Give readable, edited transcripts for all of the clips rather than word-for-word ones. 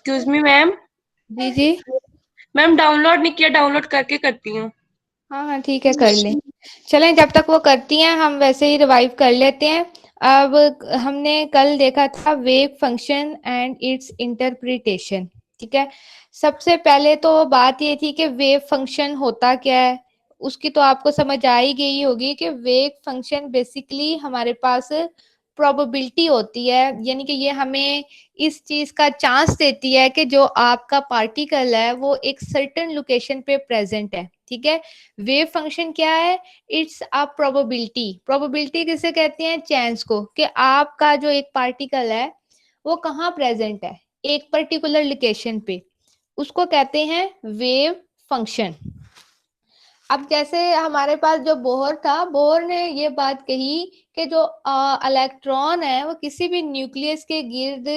Excuse me ma'am. जी जी। Ma'am download नहीं किया, डाउनलोड करके करती हूँ। हाँ हाँ ठीक है, कर लें। चलें, जब तक वो करती हैं हम वैसे ही रिवाइव कर लेते हैं। अब हमने कल देखा था wave function and it's interpretation. ठीक है, सबसे पहले तो बात ये थी कि वेव फंक्शन होता क्या है। उसकी तो आपको समझ आ ही गई होगी कि वेव फंक्शन बेसिकली हमारे पास प्रोबेबिलिटी होती है, यानी कि ये हमें इस चीज का चांस देती है कि जो आपका पार्टिकल है वो एक सर्टेन लोकेशन पे प्रेजेंट है। ठीक है, वेव फंक्शन क्या है? It's a probability. प्रोबेबिलिटी किसे कहते हैं? चांस को, कि आपका जो एक पार्टिकल है वो कहाँ प्रेजेंट है, एक पर्टिकुलर लोकेशन पे, उसको कहते हैं वेव फंक्शन। अब जैसे हमारे पास जो बोहर था, बोहर ने ये बात कही कि जो इलेक्ट्रॉन है वो किसी भी न्यूक्लियस के गिर्द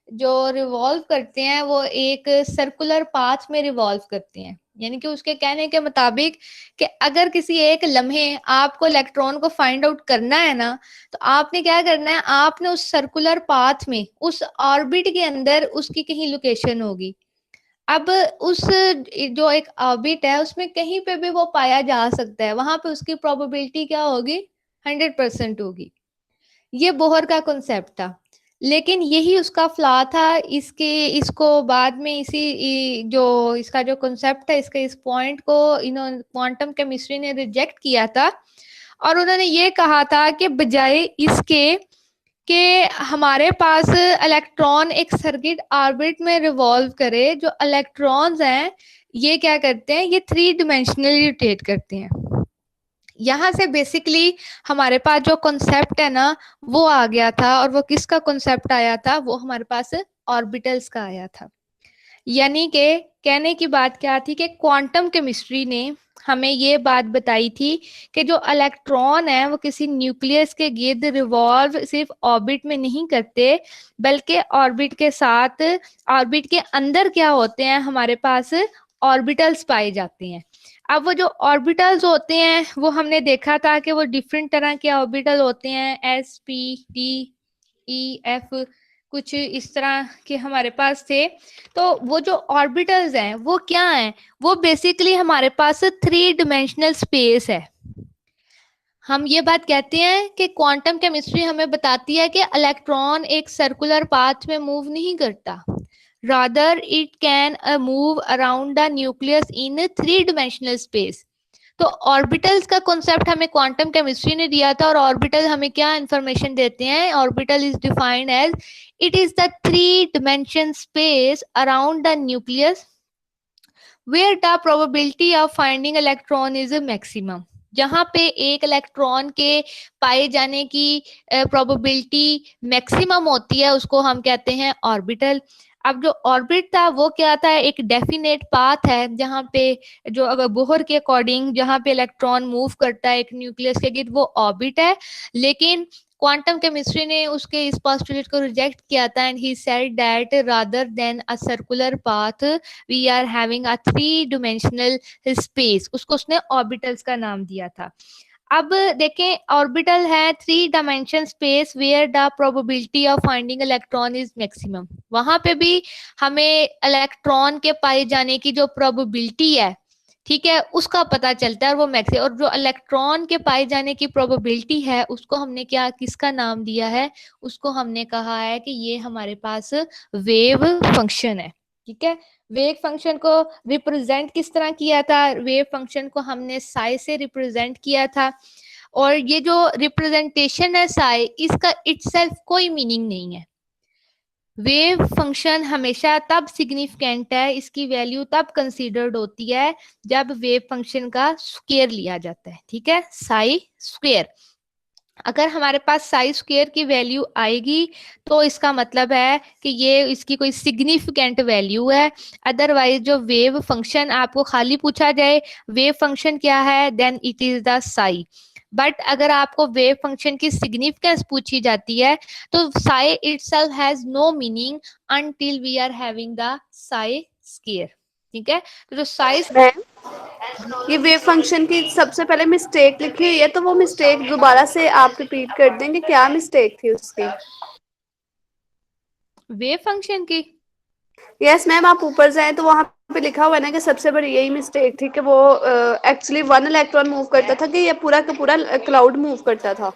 जो रिवॉल्व करते हैं वो एक सर्कुलर पाथ में रिवॉल्व करते हैं। यानी कि उसके कहने के मुताबिक कि अगर किसी एक लम्हे आपको इलेक्ट्रॉन को फाइंड आउट करना है ना, तो आपने क्या करना है, आपने उस सर्कुलर पाथ में उस ऑर्बिट के अंदर उसकी कहीं लोकेशन होगी। अब उस जो एक ऑर्बिट है उसमें कहीं पे भी वो पाया जा सकता है, वहां पे उसकी प्रोबेबिलिटी क्या होगी? 100% होगी। ये बोहर का कॉन्सेप्ट था, लेकिन यही उसका फ्लॉ था। इसको बाद में जो इसका जो कॉन्सेप्ट है, इसके इस पॉइंट को क्वांटम केमिस्ट्री ने रिजेक्ट किया था, और उन्होंने ये कहा था कि बजाय इसके कि हमारे पास इलेक्ट्रॉन एक सर्किट ऑर्बिट में रिवॉल्व करे, जो इलेक्ट्रॉन्स हैं ये क्या करते हैं, ये 3 डिमेंशनली रोटेट करते हैं। यहाँ से बेसिकली हमारे पास जो कॉन्सेप्ट है ना वो आ गया था, और वो किसका कॉन्सेप्ट आया था? वो हमारे पास ऑर्बिटल्स का आया था। यानी कि कहने की बात क्या थी कि क्वांटम केमिस्ट्री ने हमें ये बात बताई थी कि जो इलेक्ट्रॉन है वो किसी न्यूक्लियस के गिर्द रिवॉल्व सिर्फ ऑर्बिट में नहीं करते, बल्कि ऑर्बिट के साथ, ऑर्बिट के अंदर क्या होते हैं, हमारे पास ऑर्बिटल्स पाए जाते हैं। अब वो जो ऑर्बिटल्स होते हैं वो हमने देखा था कि वो डिफरेंट तरह के ऑर्बिटल होते हैं, S P D E F, कुछ इस तरह के हमारे पास थे। तो वो जो ऑर्बिटल्स हैं वो क्या हैं? वो बेसिकली हमारे पास 3 डिमेंशनल स्पेस है। हम ये बात कहते हैं कि क्वांटम केमिस्ट्री हमें बताती है कि इलेक्ट्रॉन एक सर्कुलर पाथ में मूव नहीं करता, rather it can move around the nucleus in 3 dimensional space. तो ऑर्बिटल्स का कॉन्सेप्ट हमें क्वांटम केमिस्ट्री ने दिया था, और ऑर्बिटल हमें क्या इंफॉर्मेशन देते हैं? Orbital is defined as it is the 3 dimension space around the nucleus where the probability of finding electron is maximum. जहां पे एक इलेक्ट्रॉन के पाए जाने की प्रोबेबिलिटी मैक्सिमम होती है उसको हम कहते हैं ऑर्बिटल। अब जो ऑर्बिट था वो क्या था? एक डेफिनेट पाथ है जहां पे, जो अगर बोहर के अकॉर्डिंग जहां पे इलेक्ट्रॉन मूव करता है एक न्यूक्लियस के गिर्द, वो ऑर्बिट है। लेकिन क्वांटम केमिस्ट्री ने उसके इस पोस्टुलेट को रिजेक्ट किया था, and he said that rather than a circular path we are having a 3 dimensional space. उसको उसने ऑर्बिटल्स का नाम दिया था। अब देखें, ऑर्बिटल है 3 dimension space where the probability of finding electron is maximum. वहां पे भी हमें इलेक्ट्रॉन के पाए जाने की जो प्रोबेबिलिटी है, ठीक है, उसका पता चलता है, और वो मैक्सिमम, और जो इलेक्ट्रॉन के पाए जाने की प्रोबेबिलिटी है उसको हमने क्या, किसका नाम दिया है? उसको हमने कहा है कि ये हमारे पास वेव फंक्शन है। ठीक है, वेव फंक्शन को रिप्रेजेंट किस तरह किया था? वेव फंक्शन को हमने साई से रिप्रेजेंट किया था, और ये जो रिप्रेजेंटेशन है साई, इसका इटसेल्फ कोई मीनिंग नहीं है। वेव फंक्शन हमेशा तब सिग्निफिकेंट है, इसकी वैल्यू तब कंसीडर्ड होती है जब वेव फंक्शन का स्क्वायर लिया जाता है। ठीक है, साई स्क्वायर। अगर हमारे पास साई स्क्वायर की वैल्यू आएगी तो इसका मतलब है कि ये इसकी कोई सिग्निफिकेंट वैल्यू है। अदरवाइज जो वेव फंक्शन आपको खाली पूछा जाए वेव फंक्शन क्या है, then it is the psi. But अगर आपको वेव फंक्शन की सिग्निफिकेंस पूछी जाती है तो psi itself has no meaning until we are having the psi square. ठीक है, तो जो साई, मैम, ये वेव फंक्शन की सबसे पहले मिस्टेक लिखी हुई है, तो वो मिस्टेक दोबारा से आप रिपीट कर देंगे, क्या मिस्टेक थी उसकी? वेव फंक्शन की यस मैम, आप ऊपर जाएं तो वहां पे लिखा हुआ है ना कि सबसे बड़ी यही मिस्टेक थी कि वो एक्चुअली 1 इलेक्ट्रॉन मूव करता था कि ये पूरा का पूरा क्लाउड मूव करता था।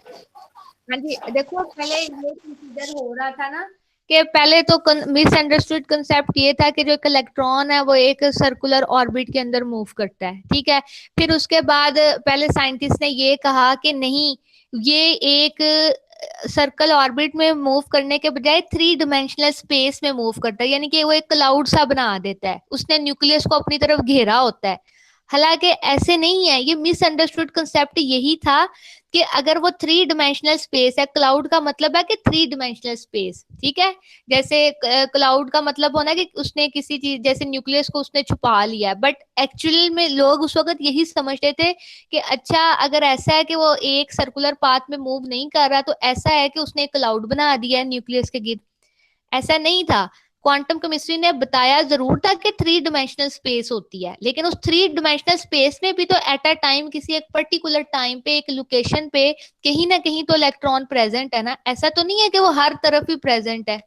हाँ जी, देखो पहले ये कंसीडर हो रहा था ना कि पहले तो मिसअंडरस्टूड कंसेप्ट ये था कि जो एक इलेक्ट्रॉन है वो एक सर्कुलर ऑर्बिट के अंदर मूव करता है, ठीक है। फिर उसके बाद पहले साइंटिस्ट ने ये कहा कि नहीं, ये एक सर्कल ऑर्बिट में मूव करने के बजाय 3 डायमेंशनल स्पेस में मूव करता है, यानी कि वो एक क्लाउड सा बना देता है, उसने न्यूक्लियस को अपनी तरफ घेरा होता है। हालांकि ऐसे नहीं है, ये मिसअंडरस्टूड कंसेप्ट यही था कि अगर वो 3 डायमेंशनल स्पेस है, क्लाउड का मतलब है कि 3 डायमेंशनल स्पेस, ठीक है। जैसे क्लाउड का मतलब होना कि उसने किसी चीज जैसे न्यूक्लियस को उसने छुपा लिया, बट एक्चुअली में लोग उस वक्त यही समझते थे कि अच्छा अगर ऐसा है कि वो एक सर्कुलर पाथ में मूव नहीं कर रहा तो ऐसा है कि उसने क्लाउड बना दिया है न्यूक्लियस के गिर्द। ऐसा नहीं था। क्वांटम केमिस्ट्री ने बताया जरूर था कि 3 डायमेंशनल स्पेस होती है, लेकिन उस 3 डायमेंशनल स्पेस में भी तो एट अ टाइम किसी एक पर्टिकुलर टाइम पे एक लोकेशन पे कहीं ना कहीं तो इलेक्ट्रॉन प्रेजेंट है ना। ऐसा तो नहीं है कि वो हर तरफ ही प्रेजेंट है।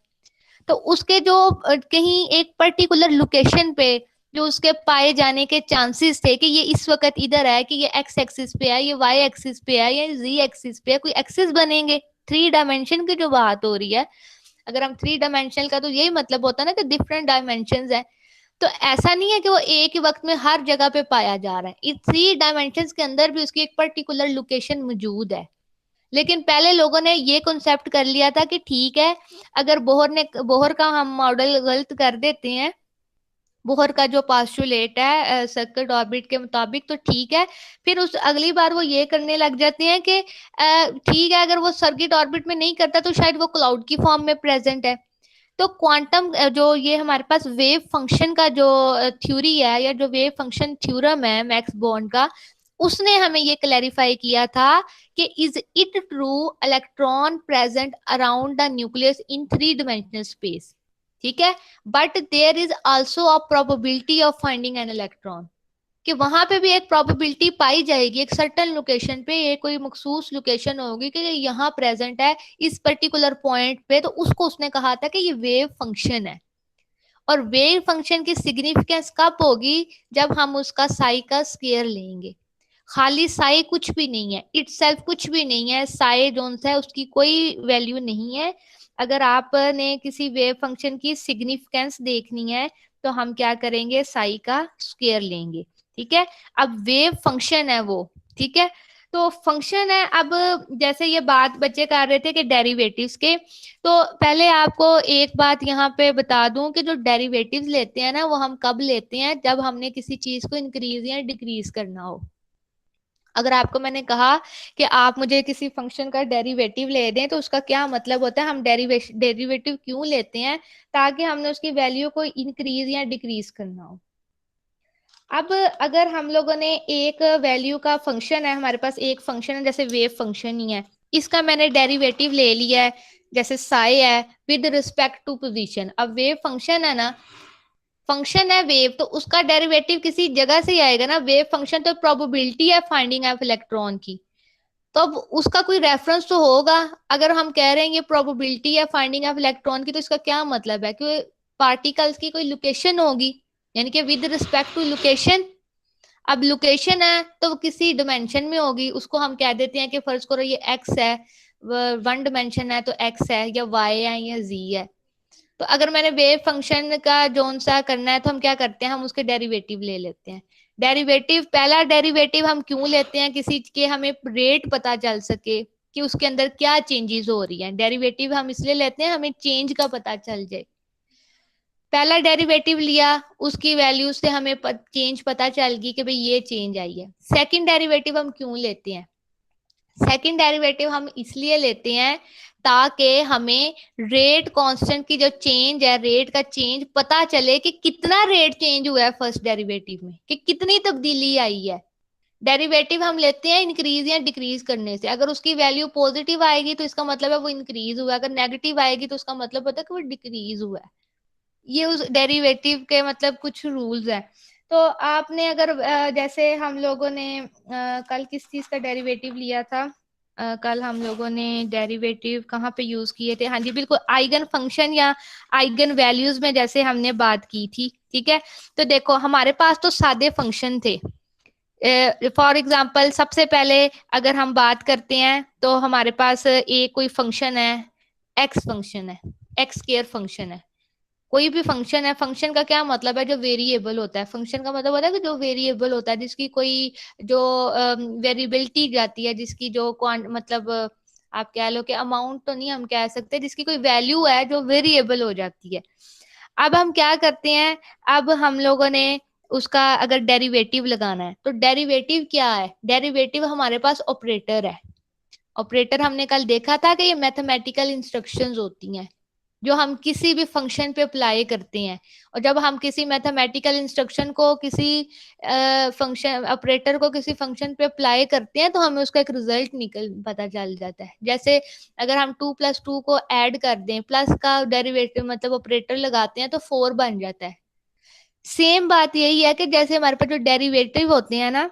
तो उसके जो कहीं एक पर्टिकुलर लोकेशन पे जो उसके पाए जाने के चांसेस थे कि ये इस वक्त इधर है, कि ये एक्स एक्सिस पे है, ये वाई एक्सिस पे है, या जी एक्सिस पे है, कोई एक्सिस बनेंगे। 3 डायमेंशन की जो बात हो रही है, अगर हम 3 डायमेंशनल का तो यही मतलब होता है ना कि डिफरेंट डायमेंशन है। तो ऐसा नहीं है कि वो एक ही वक्त में हर जगह पे पाया जा रहा है, इस 3 डायमेंशन के अंदर भी उसकी एक पर्टिकुलर लोकेशन मौजूद है। लेकिन पहले लोगों ने ये कॉन्सेप्ट कर लिया था कि ठीक है, अगर बोहर का हम मॉडल गलत कर देते हैं, बोहर का जो पास्टुलेट है सर्किट ऑर्बिट के मुताबिक, तो ठीक है। फिर उस अगली बार वो ये करने लग जाते हैं कि ठीक है, अगर वो सर्किट ऑर्बिट में नहीं करता तो शायद वो क्लाउड की फॉर्म में प्रेजेंट है। तो क्वांटम जो ये हमारे पास वेव फंक्शन का जो थ्योरी है, या जो वेव फंक्शन थ्योरम है मैक्स बॉर्न का, उसने हमें ये क्लैरिफाई किया था कि is it true electron present around the nucleus in 3 dimensional space, ठीक है। But there is also a probability of finding an electron, कि वहां पे भी एक प्रोबेबिलिटी पाई जाएगी एक सर्टन लोकेशन पे, ये कोई मखसूस लोकेशन होगी कि यहाँ प्रेजेंट है इस पर्टिकुलर पॉइंट पे। तो उसको उसने कहा था कि ये वेव फंक्शन है। और वेव फंक्शन की सिग्निफिकेंस कब होगी, जब हम उसका साई का स्केयर लेंगे। खाली साई कुछ भी नहीं है, इटसेल्फ कुछ भी नहीं है, साई जोन सा है उसकी कोई वैल्यू नहीं है। अगर आपने किसी वेव फंक्शन की सिग्निफिकेंस देखनी है तो हम क्या करेंगे, साई का स्क्वायर लेंगे, ठीक है। अब वेव फंक्शन है वो, ठीक है। तो फंक्शन है। अब जैसे ये बात बच्चे कर रहे थे कि डेरिवेटिव्स के, तो पहले आपको एक बात यहाँ पे बता दूं कि जो डेरिवेटिव्स लेते हैं ना, वो हम कब लेते हैं, जब हमने किसी चीज को इंक्रीज या डिक्रीज करना हो। अगर आपको मैंने कहा कि आप मुझे किसी फंक्शन का डेरिवेटिव ले दें, तो उसका क्या मतलब होता है, हम डेरिवेटिव क्यों लेते हैं, ताकि हमने उसकी वैल्यू को इंक्रीज या डिक्रीज करना हो। अब अगर हम लोगों ने एक वैल्यू का फंक्शन है, हमारे पास एक फंक्शन है जैसे वेव फंक्शन ही है, इसका मैंने डेरिवेटिव ले लिया है जैसे साई है विद रिस्पेक्ट टू पोजीशन। अब वेव फंक्शन है ना, फंक्शन है वेव, तो उसका डेरिवेटिव किसी जगह से ही आएगा ना। वेव फंक्शन तो प्रोबेबिलिटी है फाइंडिंग ऑफ इलेक्ट्रॉन की, तो अब उसका कोई रेफरेंस तो होगा। अगर हम कह रहे हैं ये प्रोबेबिलिटी है फाइंडिंग ऑफ इलेक्ट्रॉन की, तो इसका क्या मतलब है कि पार्टिकल्स की कोई लोकेशन होगी, यानी कि विद रिस्पेक्ट टू लोकेशन। अब लोकेशन है तो वो किसी डिमेंशन में होगी, उसको हम कह देते हैं कि फर्ज करो ये एक्स है, 1 डायमेंशन है तो एक्स है या वाई है या जी है। तो अगर मैंने वेव फंक्शन का जोन सा करना है तो हम क्या करते हैं, हम उसके डेरिवेटिव ले लेते हैं। डेरिवेटिव, पहला डेरिवेटिव हम क्यों लेते हैं, किसी के हमें रेट पता चल सके कि उसके अंदर क्या चेंजेस हो रही हैं। डेरिवेटिव हम इसलिए लेते हैं हमें चेंज का पता चल जाए। पहला डेरिवेटिव लिया, उसकी वैल्यू से हमें चेंज पता चल गई कि भाई ये चेंज आई है। सेकंड डेरिवेटिव हम क्यों लेते हैं, सेकंड डेरिवेटिव हम इसलिए लेते हैं ताकि हमें रेट कांस्टेंट की जो चेंज है, रेट का चेंज पता चले कि कितना रेट चेंज हुआ है फर्स्ट डेरिवेटिव में, कि कितनी तब्दीली आई है। डेरिवेटिव हम लेते हैं इंक्रीज या डिक्रीज करने से। अगर उसकी वैल्यू पॉजिटिव आएगी तो इसका मतलब है वो इंक्रीज हुआ है, अगर नेगेटिव आएगी तो उसका मतलब होता है कि वो डिक्रीज हुआ है। ये उस डेरिवेटिव के मतलब कुछ रूल्स है। तो आपने अगर जैसे हम लोगों ने कल किस चीज का डेरिवेटिव लिया था, कल हम लोगों ने डेरिवेटिव कहाँ पे यूज किए थे? हाँ जी बिल्कुल, आइगन फंक्शन या आइगन वैल्यूज में जैसे हमने बात की थी, ठीक है। तो देखो हमारे पास तो सादे फंक्शन थे। फॉर एग्जाम्पल सबसे पहले अगर हम बात करते हैं तो हमारे पास एक कोई फंक्शन है, एक्स फंक्शन है, एक्स स्क्वायर फंक्शन है। कोई भी फंक्शन है, फंक्शन का क्या मतलब है? जो वेरिएबल होता है। फंक्शन का मतलब होता है कि जो वेरिएबल होता है, जिसकी कोई जो वेरिएबिलिटी जाती है, जिसकी जो मतलब आप कह लो कि अमाउंट तो नहीं हम कह सकते, जिसकी कोई वैल्यू है जो वेरिएबल हो जाती है। अब हम क्या करते हैं, अब हम लोगों ने उसका अगर डेरिवेटिव लगाना है तो डेरिवेटिव क्या है? डेरिवेटिव हमारे पास ऑपरेटर है। ऑपरेटर हमने कल देखा था कि ये मैथमेटिकल इंस्ट्रक्शंस होती हैं जो हम किसी भी फंक्शन पे अप्लाई करते हैं। और जब हम किसी मैथमेटिकल इंस्ट्रक्शन को किसी फंक्शन ऑपरेटर को किसी फंक्शन पे अप्लाई करते हैं तो हमें उसका एक रिजल्ट निकल पता चल जाता है। जैसे अगर हम 2+2 को ऐड कर दें, प्लस का डेरिवेटिव मतलब ऑपरेटर लगाते हैं तो 4 बन जाता है। सेम बात यही है कि जैसे हमारे पास जो डेरिवेटिव होते हैं ना,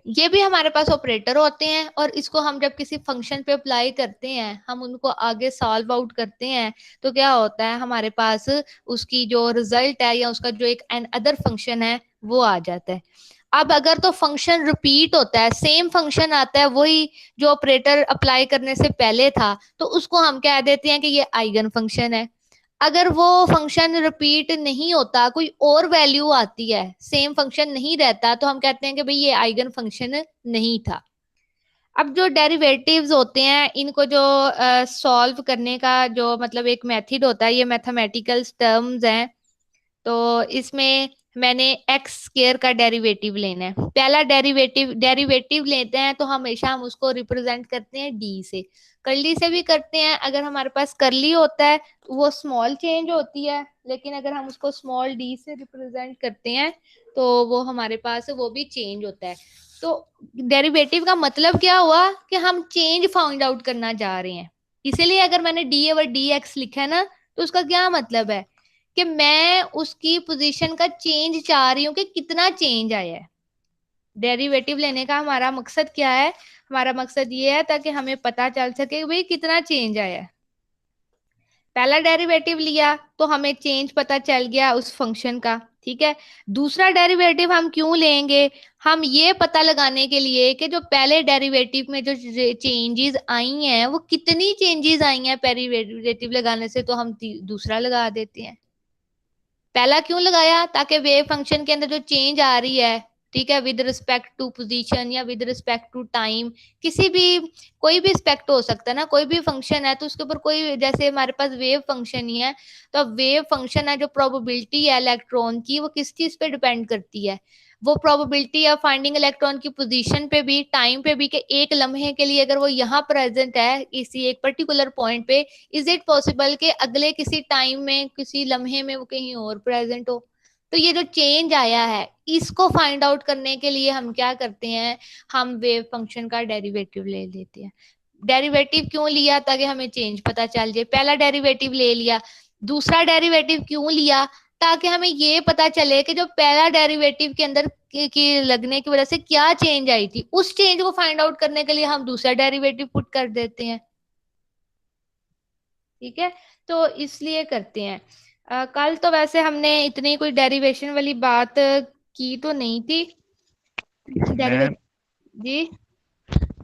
ये भी हमारे पास ऑपरेटर होते हैं और इसको हम जब किसी फंक्शन पे अप्लाई करते हैं, हम उनको आगे सॉल्व आउट करते हैं, तो क्या होता है हमारे पास उसकी जो रिजल्ट है या उसका जो एक एन अदर फंक्शन है वो आ जाता है। अब अगर तो फंक्शन रिपीट होता है, सेम फंक्शन आता है वही जो ऑपरेटर अप्लाई करने से पहले था, तो उसको हम कह देते हैं कि ये आइगन फंक्शन है। अगर वो फंक्शन रिपीट नहीं होता, कोई और वैल्यू आती है, सेम फंक्शन नहीं रहता, तो हम कहते हैं कि भाई ये आइगन फंक्शन नहीं था। अब जो डेरिवेटिव्स होते हैं इनको जो सॉल्व करने का जो मतलब एक मेथड होता है, ये मैथमेटिकल टर्म्स हैं। तो इसमें मैंने एक्स स्क्वायर का डेरिवेटिव लेना है। पहला डेरिवेटिव डेरिवेटिव लेते हैं तो हमेशा हम उसको रिप्रेजेंट करते हैं डी से। कर्ली से भी करते हैं, अगर हमारे पास कर्ली होता है तो वो स्मॉल चेंज होती है, लेकिन अगर हम उसको स्मॉल डी से रिप्रेजेंट करते हैं तो वो हमारे पास वो भी चेंज होता है। तो डेरिवेटिव का मतलब क्या हुआ कि हम चेंज फाइंड आउट करना चाह रहे हैं। इसीलिए अगर मैंने डी ओवर डी एक्स लिखा है ना, तो उसका क्या मतलब है कि मैं उसकी पोजीशन का चेंज चाह रही हूँ कि कितना चेंज आया है। डेरिवेटिव लेने का हमारा मकसद क्या है? हमारा मकसद ये है ताकि हमें पता चल सके कि भाई कितना चेंज आया है। पहला डेरिवेटिव लिया तो हमें चेंज पता चल गया उस फंक्शन का, ठीक है। दूसरा डेरिवेटिव हम क्यों लेंगे? हम ये पता लगाने के लिए कि जो पहले डेरिवेटिव में जो चेंजेस आई हैं वो कितनी चेंजेस आई हैं डेरिवेटिव लगाने से, तो हम दूसरा लगा देते हैं। पहला क्यों लगाया? ताकि वेव फंक्शन के अंदर जो चेंज आ रही है, ठीक है, विद रिस्पेक्ट टू पोजीशन या विद रिस्पेक्ट टू टाइम, किसी भी कोई भी रिस्पेक्ट हो सकता है ना, कोई भी फंक्शन है तो उसके ऊपर कोई, जैसे हमारे पास वेव फंक्शन ही है, तो वेव फंक्शन है जो प्रोबेबिलिटी है इलेक्ट्रॉन की, वो किस चीज पे डिपेंड करती है? वो प्रोबेबिलिटी ऑफ फाइंडिंग इलेक्ट्रॉन की पोजीशन पे भी, टाइम पे भी, कि एक लम्हे के लिए अगर वो यहाँ प्रेजेंट है किसी एक पर्टिकुलर पॉइंट पे, इज इट पॉसिबल कि अगले किसी टाइम में किसी लम्हे में वो कहीं और प्रेजेंट हो? तो ये जो चेंज आया है इसको फाइंड आउट करने के लिए हम क्या करते हैं, हम वेव फंक्शन का डेरिवेटिव ले लेते हैं। डेरिवेटिव क्यों लिया? ताकि हमें चेंज पता चल जाए। पहला डेरिवेटिव ले लिया। दूसरा डेरिवेटिव क्यों लिया? ताकि हमें ये पता चले कि जो पहला डेरिवेटिव के अंदर की लगने की वजह से क्या चेंज आई थी, उस चेंज को फाइंड आउट करने के लिए हम दूसरा डेरिवेटिव पुट कर देते हैं, ठीक है। तो इसलिए करते हैं। कल तो वैसे हमने इतनी कोई डेरिवेशन वाली बात की तो नहीं थी। डेरिवेट जी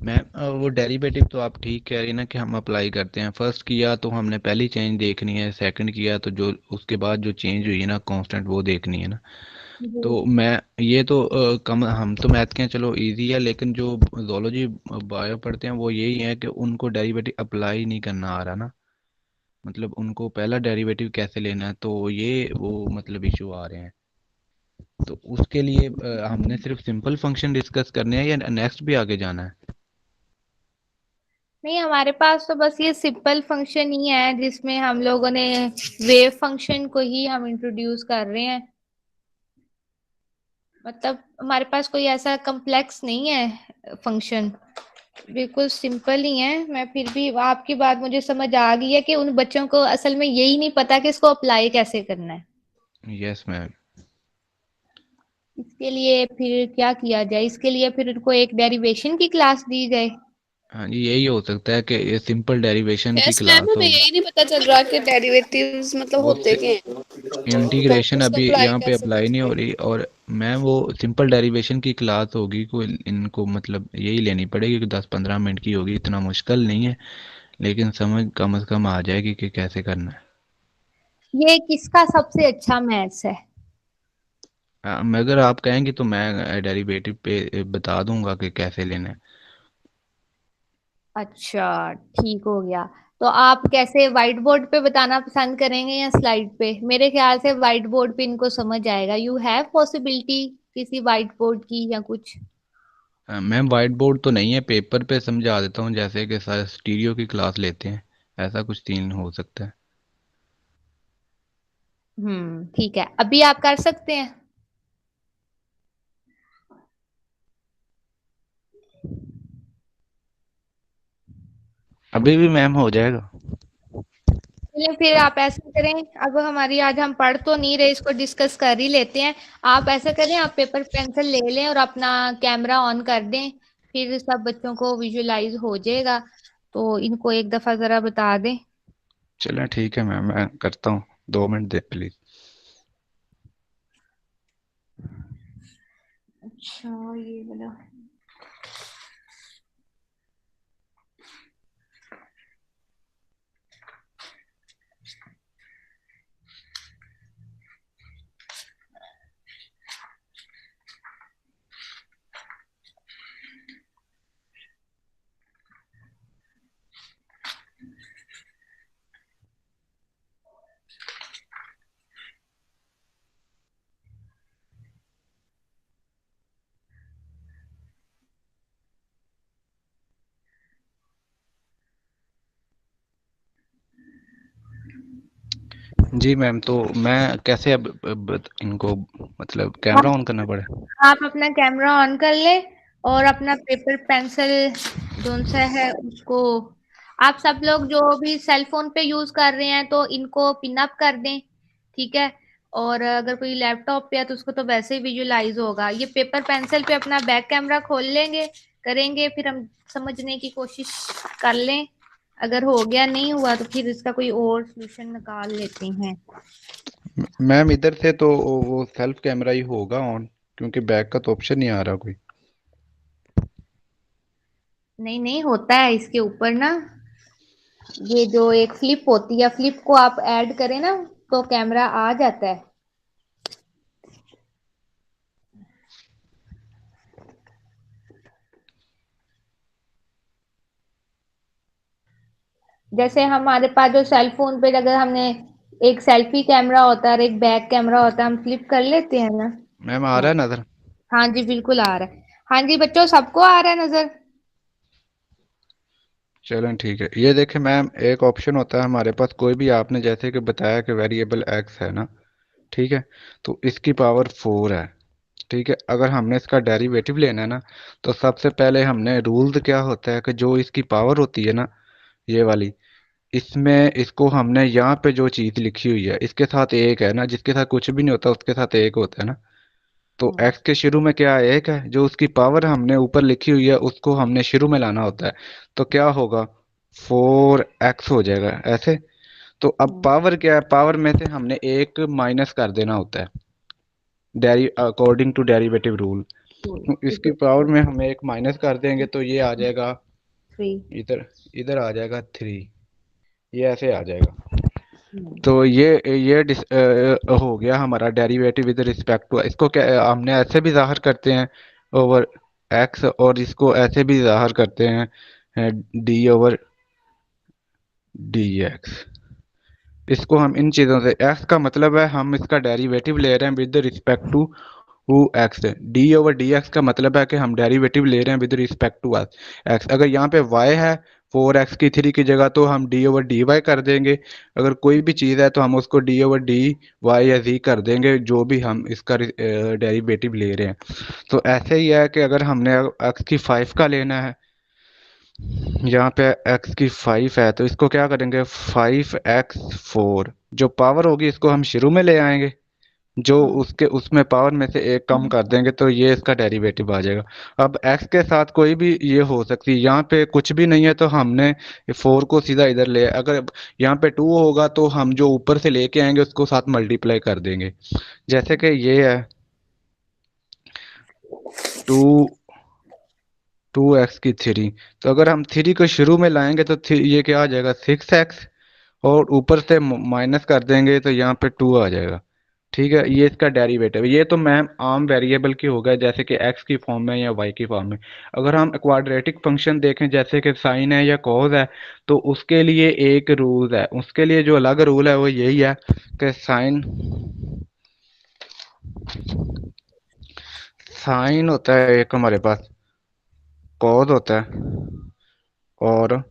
मैम वो डेरिवेटिव तो आप ठीक कह रही है ना कि हम अप्लाई करते हैं। फर्स्ट किया तो हमने पहली चेंज देखनी है, सेकंड किया तो जो उसके बाद जो चेंज हुई है ना कांस्टेंट, वो देखनी है ना। तो मैं ये तो कम, हम तो मैथ के हैं, चलो इजी है, लेकिन जो जोलॉजी बायो पढ़ते हैं वो यही है कि उनको डेरिवेटिव अप्लाई नहीं करना आ रहा ना, मतलब उनको पहला डेरिवेटिव कैसे लेना है, तो ये वो मतलब इशू आ रहे हैं। तो उसके लिए हमने सिर्फ सिंपल फंक्शन डिस्कस करने हैं या नेक्स्ट भी आगे जाना है? नहीं, हमारे पास तो बस ये सिंपल फंक्शन ही है जिसमें हम लोगों ने वेव फंक्शन को ही हम इंट्रोड्यूस कर रहे हैं। मतलब हमारे पास कोई ऐसा कम्प्लेक्स नहीं है फंक्शन, बिल्कुल सिंपल ही है। मैं फिर भी आपकी बात मुझे समझ आ गई है कि उन बच्चों को असल में यही नहीं पता कि इसको अप्लाई कैसे करना है। Yes ma'am. इसके लिए फिर क्या किया जाए? इसके लिए फिर उनको एक डेरिवेशन की क्लास दी जाए। हाँ जी, यही हो सकता है कि ये सिंपल डेरिवेशन की यस मैम, क्लास हमें हो। यही नहीं पता चल रहा कि डेरिवेटिव्स मतलब वो होते क्या हैं, तो हम इंटीग्रेशन उसको अभी अप्लाई यहाँ पे कैसे अप्लाई नहीं करते हो हैं। रही, और मैम वो सिंपल डेरिवेशन की क्लास होगी, कोई इनको मतलब यही लेनी पड़ेगी कि 10-15 मिनट की होगी, इतना मुश्किल नहीं है, लेकिन समझ कम से कम आ जाएगी कि कैसे करना है। ये किसका सबसे अच्छा मैथ्स है? अगर आप कहेंगे तो मैं डेरिवेटिव पे बता दूंगा कि कैसे लेना है। अच्छा, ठीक हो गया। तो आप कैसे व्हाइट बोर्ड पे बताना पसंद करेंगे या स्लाइड पे? मेरे ख्याल से व्हाइट बोर्ड पे इनको समझ आएगा। यू हैव पॉसिबिलिटी किसी व्हाइट बोर्ड की या कुछ? मैम वाइट बोर्ड तो नहीं है, पेपर पे समझा देता हूँ, जैसे कि सर स्टीरियो की क्लास लेते हैं, ऐसा कुछ सीन हो सकता है। ठीक है, अभी आप कर सकते हैं। अभी भी मैम हो जाएगा। चलिए फिर आप ऐसा करें, अब हमारी आज हम पढ़ तो नहीं रहे, इसको डिस्कस कर ही लेते हैं। आप ऐसा करें, आप पेपर पेंसिल ले लें और अपना कैमरा ऑन कर दें, फिर सब बच्चों को विजुलाइज हो जाएगा। तो इनको एक दफा जरा बता दें। चलें ठीक है मैम, मैं करता हूँ, 2 मिनट दे प्लीज। अच्छा, ये वाला। जी मैम, तो मैं कैसे अब इनको मतलब हाँ, कैमरा ऑन करना पड़े? आप अपना कैमरा ऑन कर ले और अपना पेपर पेंसिल जोन सा है उसको, आप सब लोग जो भी सेल फोन पे यूज कर रहे हैं तो इनको पिन अप कर दें, ठीक है। और अगर कोई लैपटॉप पे है तो उसको तो वैसे ही विजुलाइज होगा। ये पेपर पेंसिल पे अपना बैक कैमरा खोल लेंगे, करेंगे, फिर हम समझने की कोशिश कर लें। अगर हो गया, नहीं हुआ तो फिर इसका कोई और सोल्यूशन निकाल लेते हैं। मैम इधर से तो वो सेल्फ कैमरा ही होगा ऑन, क्योंकि बैक का तो ऑप्शन नहीं आ रहा कोई। नहीं नहीं, होता है इसके ऊपर ना, ये जो एक फ्लिप होती है, फ्लिप को आप ऐड करें ना तो कैमरा आ जाता है। जैसे हमारे पास जो सेल फोन पे अगर हमने एक सेल्फी कैमरा होता है और एक बैक कैमरा होता है, हम फ्लिप कर लेते हैं ना। मैम आ हाँ, रहा है नजर? हाँ जी, बिल्कुल आ रहा है। हाँ जी बच्चों, सबको आ रहा है नजर? चलें ठीक है, ये देखें मैम, एक ऑप्शन होता है हमारे पास, कोई भी, आपने जैसे कि बताया कि वेरिएबल एक्स है ना, ठीक है, तो इसकी पावर 4 है, ठीक है। अगर हमने इसका डेरिवेटिव लेना है ना, तो सबसे पहले हमने रूल्स क्या होता है कि जो इसकी पावर होती है ना, ये वाली, इसमें इसको हमने यहाँ पे जो चीज़ लिखी हुई है इसके साथ एक है ना, जिसके साथ कुछ भी नहीं होता उसके साथ एक होता है ना, तो हम्म, एक्स के शुरू में क्या है, एक है, जो उसकी पावर हमने ऊपर लिखी हुई है उसको हमने शुरू में लाना होता है, तो क्या होगा, 4x हो जाएगा ऐसे। तो अब हम्म, पावर क्या है, पावर में से हमने एक माइनस कर देना होता है, डेरी अकॉर्डिंग टू डेरिवेटिव रूल। इसकी पावर में हम एक माइनस कर देंगे तो ये आ जाएगा, 3। इधर इधर आ जाएगा 3, ये ऐसे आ जाएगा। तो ये हो गया हमारा डेरिवेटिव विद रिस्पेक्ट टू, इसको क्या हमने ऐसे भी जाहिर करते हैं ओवर एक्स, और इसको ऐसे भी जाहिर करते हैं डी ओवर डी एक्स। इसको हम इन चीज़ों से, एक्स का मतलब है हम इसका डेरिवेटिव ले रहे हैं with respect to X, D over D X का मतलब है कि हम डेरिवेटिव ले रहे हैं विद रिस्पेक्ट टू एक्स। अगर यहाँ पे वाई है 4x की 3 की जगह, तो हम डी ओवर डी वाई कर देंगे। अगर कोई भी चीज़ है तो हम उसको डी ओवर डी वाई या जी कर देंगे, जो भी हम इसका डेरिवेटिव ले रहे हैं। तो ऐसे ही है कि अगर हमने एक्स की 5 का लेना है, यहाँ पे एक्स की 5 है, तो इसको क्या करेंगे, 5x 4, जो पावर होगी इसको हम शुरू में ले आएंगे, जो उसके उसमें पावर में से एक कम कर देंगे तो ये इसका डेरिवेटिव आ जाएगा। अब x के साथ कोई भी ये हो सकती है, यहाँ पे कुछ भी नहीं है तो हमने 4 को सीधा इधर ले, अगर यहाँ पे 2 होगा तो हम जो ऊपर से लेके आएंगे उसको साथ मल्टीप्लाई कर देंगे। जैसे कि ये है 2x की 3, तो अगर हम 3 को शुरू में लाएंगे तो ये क्या आ जाएगा 6x, और ऊपर से माइनस कर देंगे तो यहाँ पे 2 आ जाएगा। ठीक है, ये इसका डेरिवेटिव। ये तो मैम आम वेरिएबल की हो गया, जैसे कि x की फॉर्म में या y की फॉर्म में। अगर हम क्वाड्रेटिक फंक्शन देखें जैसे कि साइन है या कॉस है, तो उसके लिए एक रूल है, उसके लिए जो अलग रूल है वो यही है कि साइन होता है एक हमारे पास, कॉस होता है, और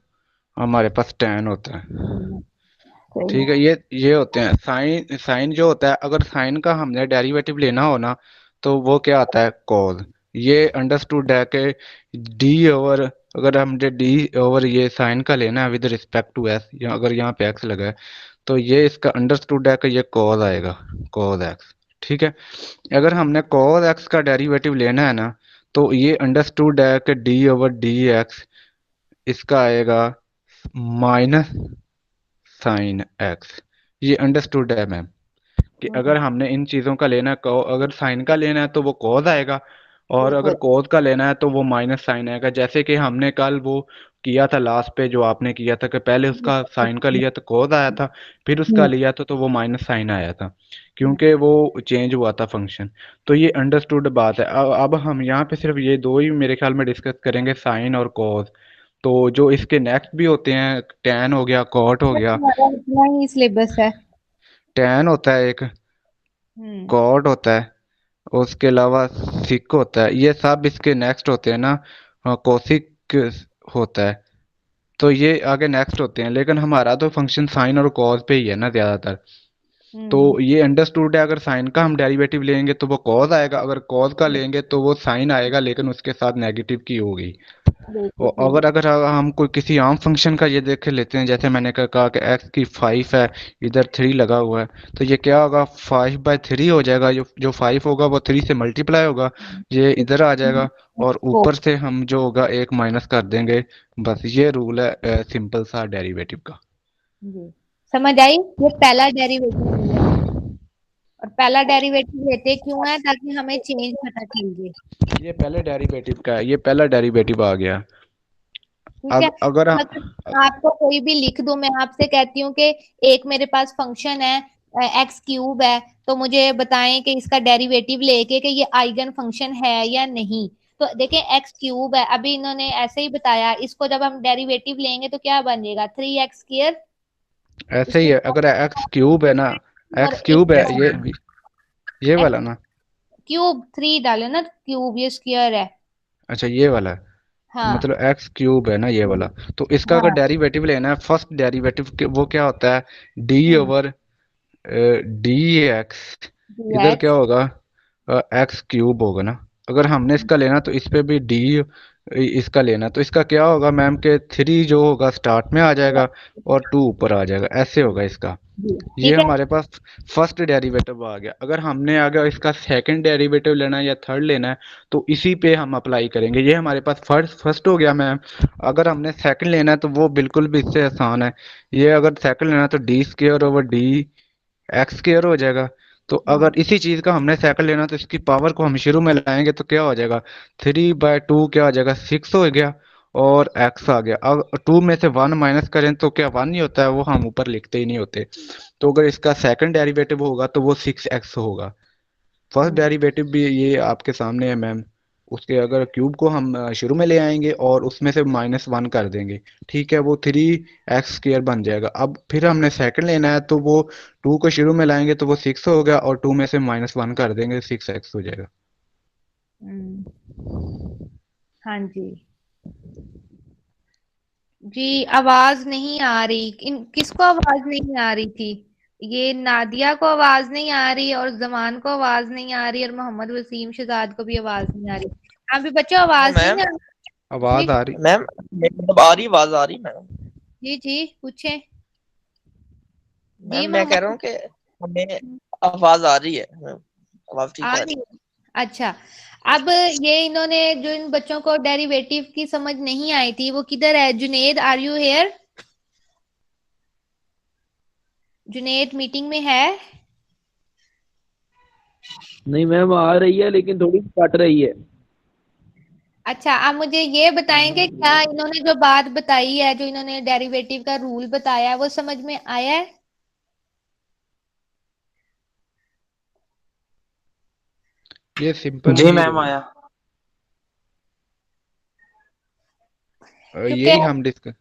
हमारे पास tan होता है। ठीक है, ये होते हैं साइन। साइन जो होता है, अगर साइन का हमने डेरिवेटिव लेना हो ना तो वो क्या आता है कॉस। ये अंडरस्टूड है कि डी ओवर, अगर हमने डी ओवर ये साइन का लेना है विद रिस्पेक्ट टू एस, या अगर यहाँ पे एक्स लगा है तो ये इसका अंडरस्टूड है कि ये कॉस आएगा, कॉस एक्स। ठीक है, अगर हमने कॉस एक्स का डेरिवेटिव लेना है ना तो ये अंडरस्टूड है कि डी ओवर डी एक्स इसका आएगा माइनस साइन एक्स। ये अंडरस्टूड है मैम कि अगर हमने इन चीजों का लेना है, अगर साइन का लेना है तो वो कॉस आएगा, और अगर कॉस का लेना है तो वो माइनस साइन आएगा। जैसे कि हमने कल वो किया था लास्ट पे, जो आपने किया था कि पहले उसका साइन का लिया तो कॉस आया था, फिर उसका लिया था तो वो माइनस साइन आया था, क्योंकि वो चेंज हुआ था फंक्शन। तो ये अंडरस्टूड बात है। अब हम यहाँ पे सिर्फ ये दो ही मेरे ख्याल में डिस्कस करेंगे, साइन और कॉस। तो जो इसके नेक्स्ट भी होते हैं, टैन हो गया, कॉट हो गया। हमारा इतना ही सिलेबस है। टैन होता है एक, कॉट होता है, उसके अलावा सिक होता है, ये सब इसके नेक्स्ट होते हैं ना। कोसिक होता है, तो ये आगे नेक्स्ट होते हैं, लेकिन हमारा तो फंक्शन साइन और कॉस पे ही है ना ज्यादातर। तो ये अंडरस्टूड है, अगर साइन का हम डेरिवेटिव लेंगे तो वो कॉस आएगा, अगर कॉस का लेंगे तो वो साइन आएगा, लेकिन उसके साथ नेगेटिव की होगी। और अगर अगर हम कोई किसी आम फंक्शन का ये देख लेते हैं, जैसे मैंने कहा कि x की 5 है, इधर 3 लगा हुआ है, तो ये क्या होगा 5/3 हो जाएगा। जो 5 होगा वो 3 से मल्टीप्लाई होगा, ये इधर आ जाएगा, और ऊपर से हम जो होगा एक माइनस कर देंगे। बस ये रूल है सिंपल सा डेरिवेटिव का। समझ आई? ये पहला डेरिवेटिव है, और पहला डेरिवेटिव लेते क्यों है? ताकि हमें चेंज पता चल जाए। ये पहले डेरिवेटिव का है, ये पहला डेरिवेटिव आ गया। ठीक अब है, अगर आपको कोई भी लिख दूं, मैं आपसे कहती हूँ कि एक मेरे पास फंक्शन है एक्स क्यूब है, तो मुझे बताएं कि इसका डेरिवेटिव लेके कि ये आइगन फंक्शन है या नहीं। तो देखें एक्स क्यूब है, अभी इन्होंने ऐसे ही बताया, इसको जब हम डेरिवेटिव लेंगे तो क्या बन जाएगा 3x²। ऐसे ही है, अगर एक्स क्यूब है ना, और एक्स क्यूब है ये एक्स वाला ना। क्यूब 3 डाले ना, क्यूब ये स्क्वायर है। अच्छा ये वाला है, हाँ मतलब एक्स क्यूब है ना ये वाला। तो इसका अगर हाँ। डेरिवेटिव लेना है, फर्स्ट डेरिवेटिव वो क्या होता है डी ओवर डी एक्स। इधर क्या dx होगा एक्स क्यूब होगा ना। अगर हमने इसका लेना तो इस पे भी डी इसका लेना, तो इसका क्या होगा मैम के 3 जो होगा स्टार्ट में आ जाएगा और 2 ऊपर आ जाएगा, ऐसे होगा इसका। ये ठीक है। हमारे पास फर्स्ट डेरिवेटिव आ गया। अगर हमने आगे इसका सेकंड डेरिवेटिव लेना है या थर्ड लेना है तो इसी पे हम अप्लाई करेंगे। ये हमारे पास फर्स्ट हो गया मैम। अगर हमने सेकंड लेना है तो वो बिल्कुल भी इससे आसान है। ये अगर सेकंड लेना है तो d² ओवर डी x² हो जाएगा। तो अगर इसी चीज का हमने सेकंड लेना तो इसकी पावर को हम शुरू में लाएंगे तो क्या हो जाएगा 3/2 क्या हो जाएगा 6 हो गया, और x आ गया। अब 2 में से 1 माइनस करें तो क्या 1 ही होता है, वो हम ऊपर लिखते ही नहीं होते। तो अगर इसका सेकंड डेरिवेटिव होगा तो वो 6x होगा। फर्स्ट डेरिवेटिव भी ये आपके सामने है मैम। उसके अगर क्यूब को हम शुरू में ले आएंगे और उसमें से -1 कर देंगे, ठीक है, वो 3x² बन जाएगा। अब फिर हमने सेकंड लेना है तो वो 2 को शुरू में लाएंगे तो वो 6 हो गया, और 2 में से -1 कर देंगे 6x हो जाएगा। हाँ जी जी। आवाज नहीं आ रही, किसको आवाज नहीं आ रही थी? ये नादिया को आवाज नहीं आ रही, और जमान को आवाज नहीं आ रही, और मोहम्मद वसीम शहजाद को भी आवाज नहीं आ रही। अभी बच्चों आवाज नहीं मैम आ रही? आवाज आ रही मैम मतलब आ रही, आवाज आ रही मैम। जी जी पूछे जी मैम मैं कह रहा हूँ मोहम्मद। कि हमें आवाज आ रही है मैम, आवाज ठीक आ आ रही रही है? अच्छा, अब ये इन्होंने जो इन बच्चों को डेरिवेटिव की समझ नहीं आई थी वो किधर है? Junaid, are you here? Junaid meeting में है? नहीं मैम, आ रही है लेकिन थोड़ी कट रही है। अच्छा, आप मुझे ये बताएंगे क्या इन्होंने जो बात बताई है, जो इन्होंने डेरिवेटिव का रूल बताया है, वो समझ में आया है? ये सिंपल जी ही मैम रूल, आया। क्योंकि यही हम डिस्कस।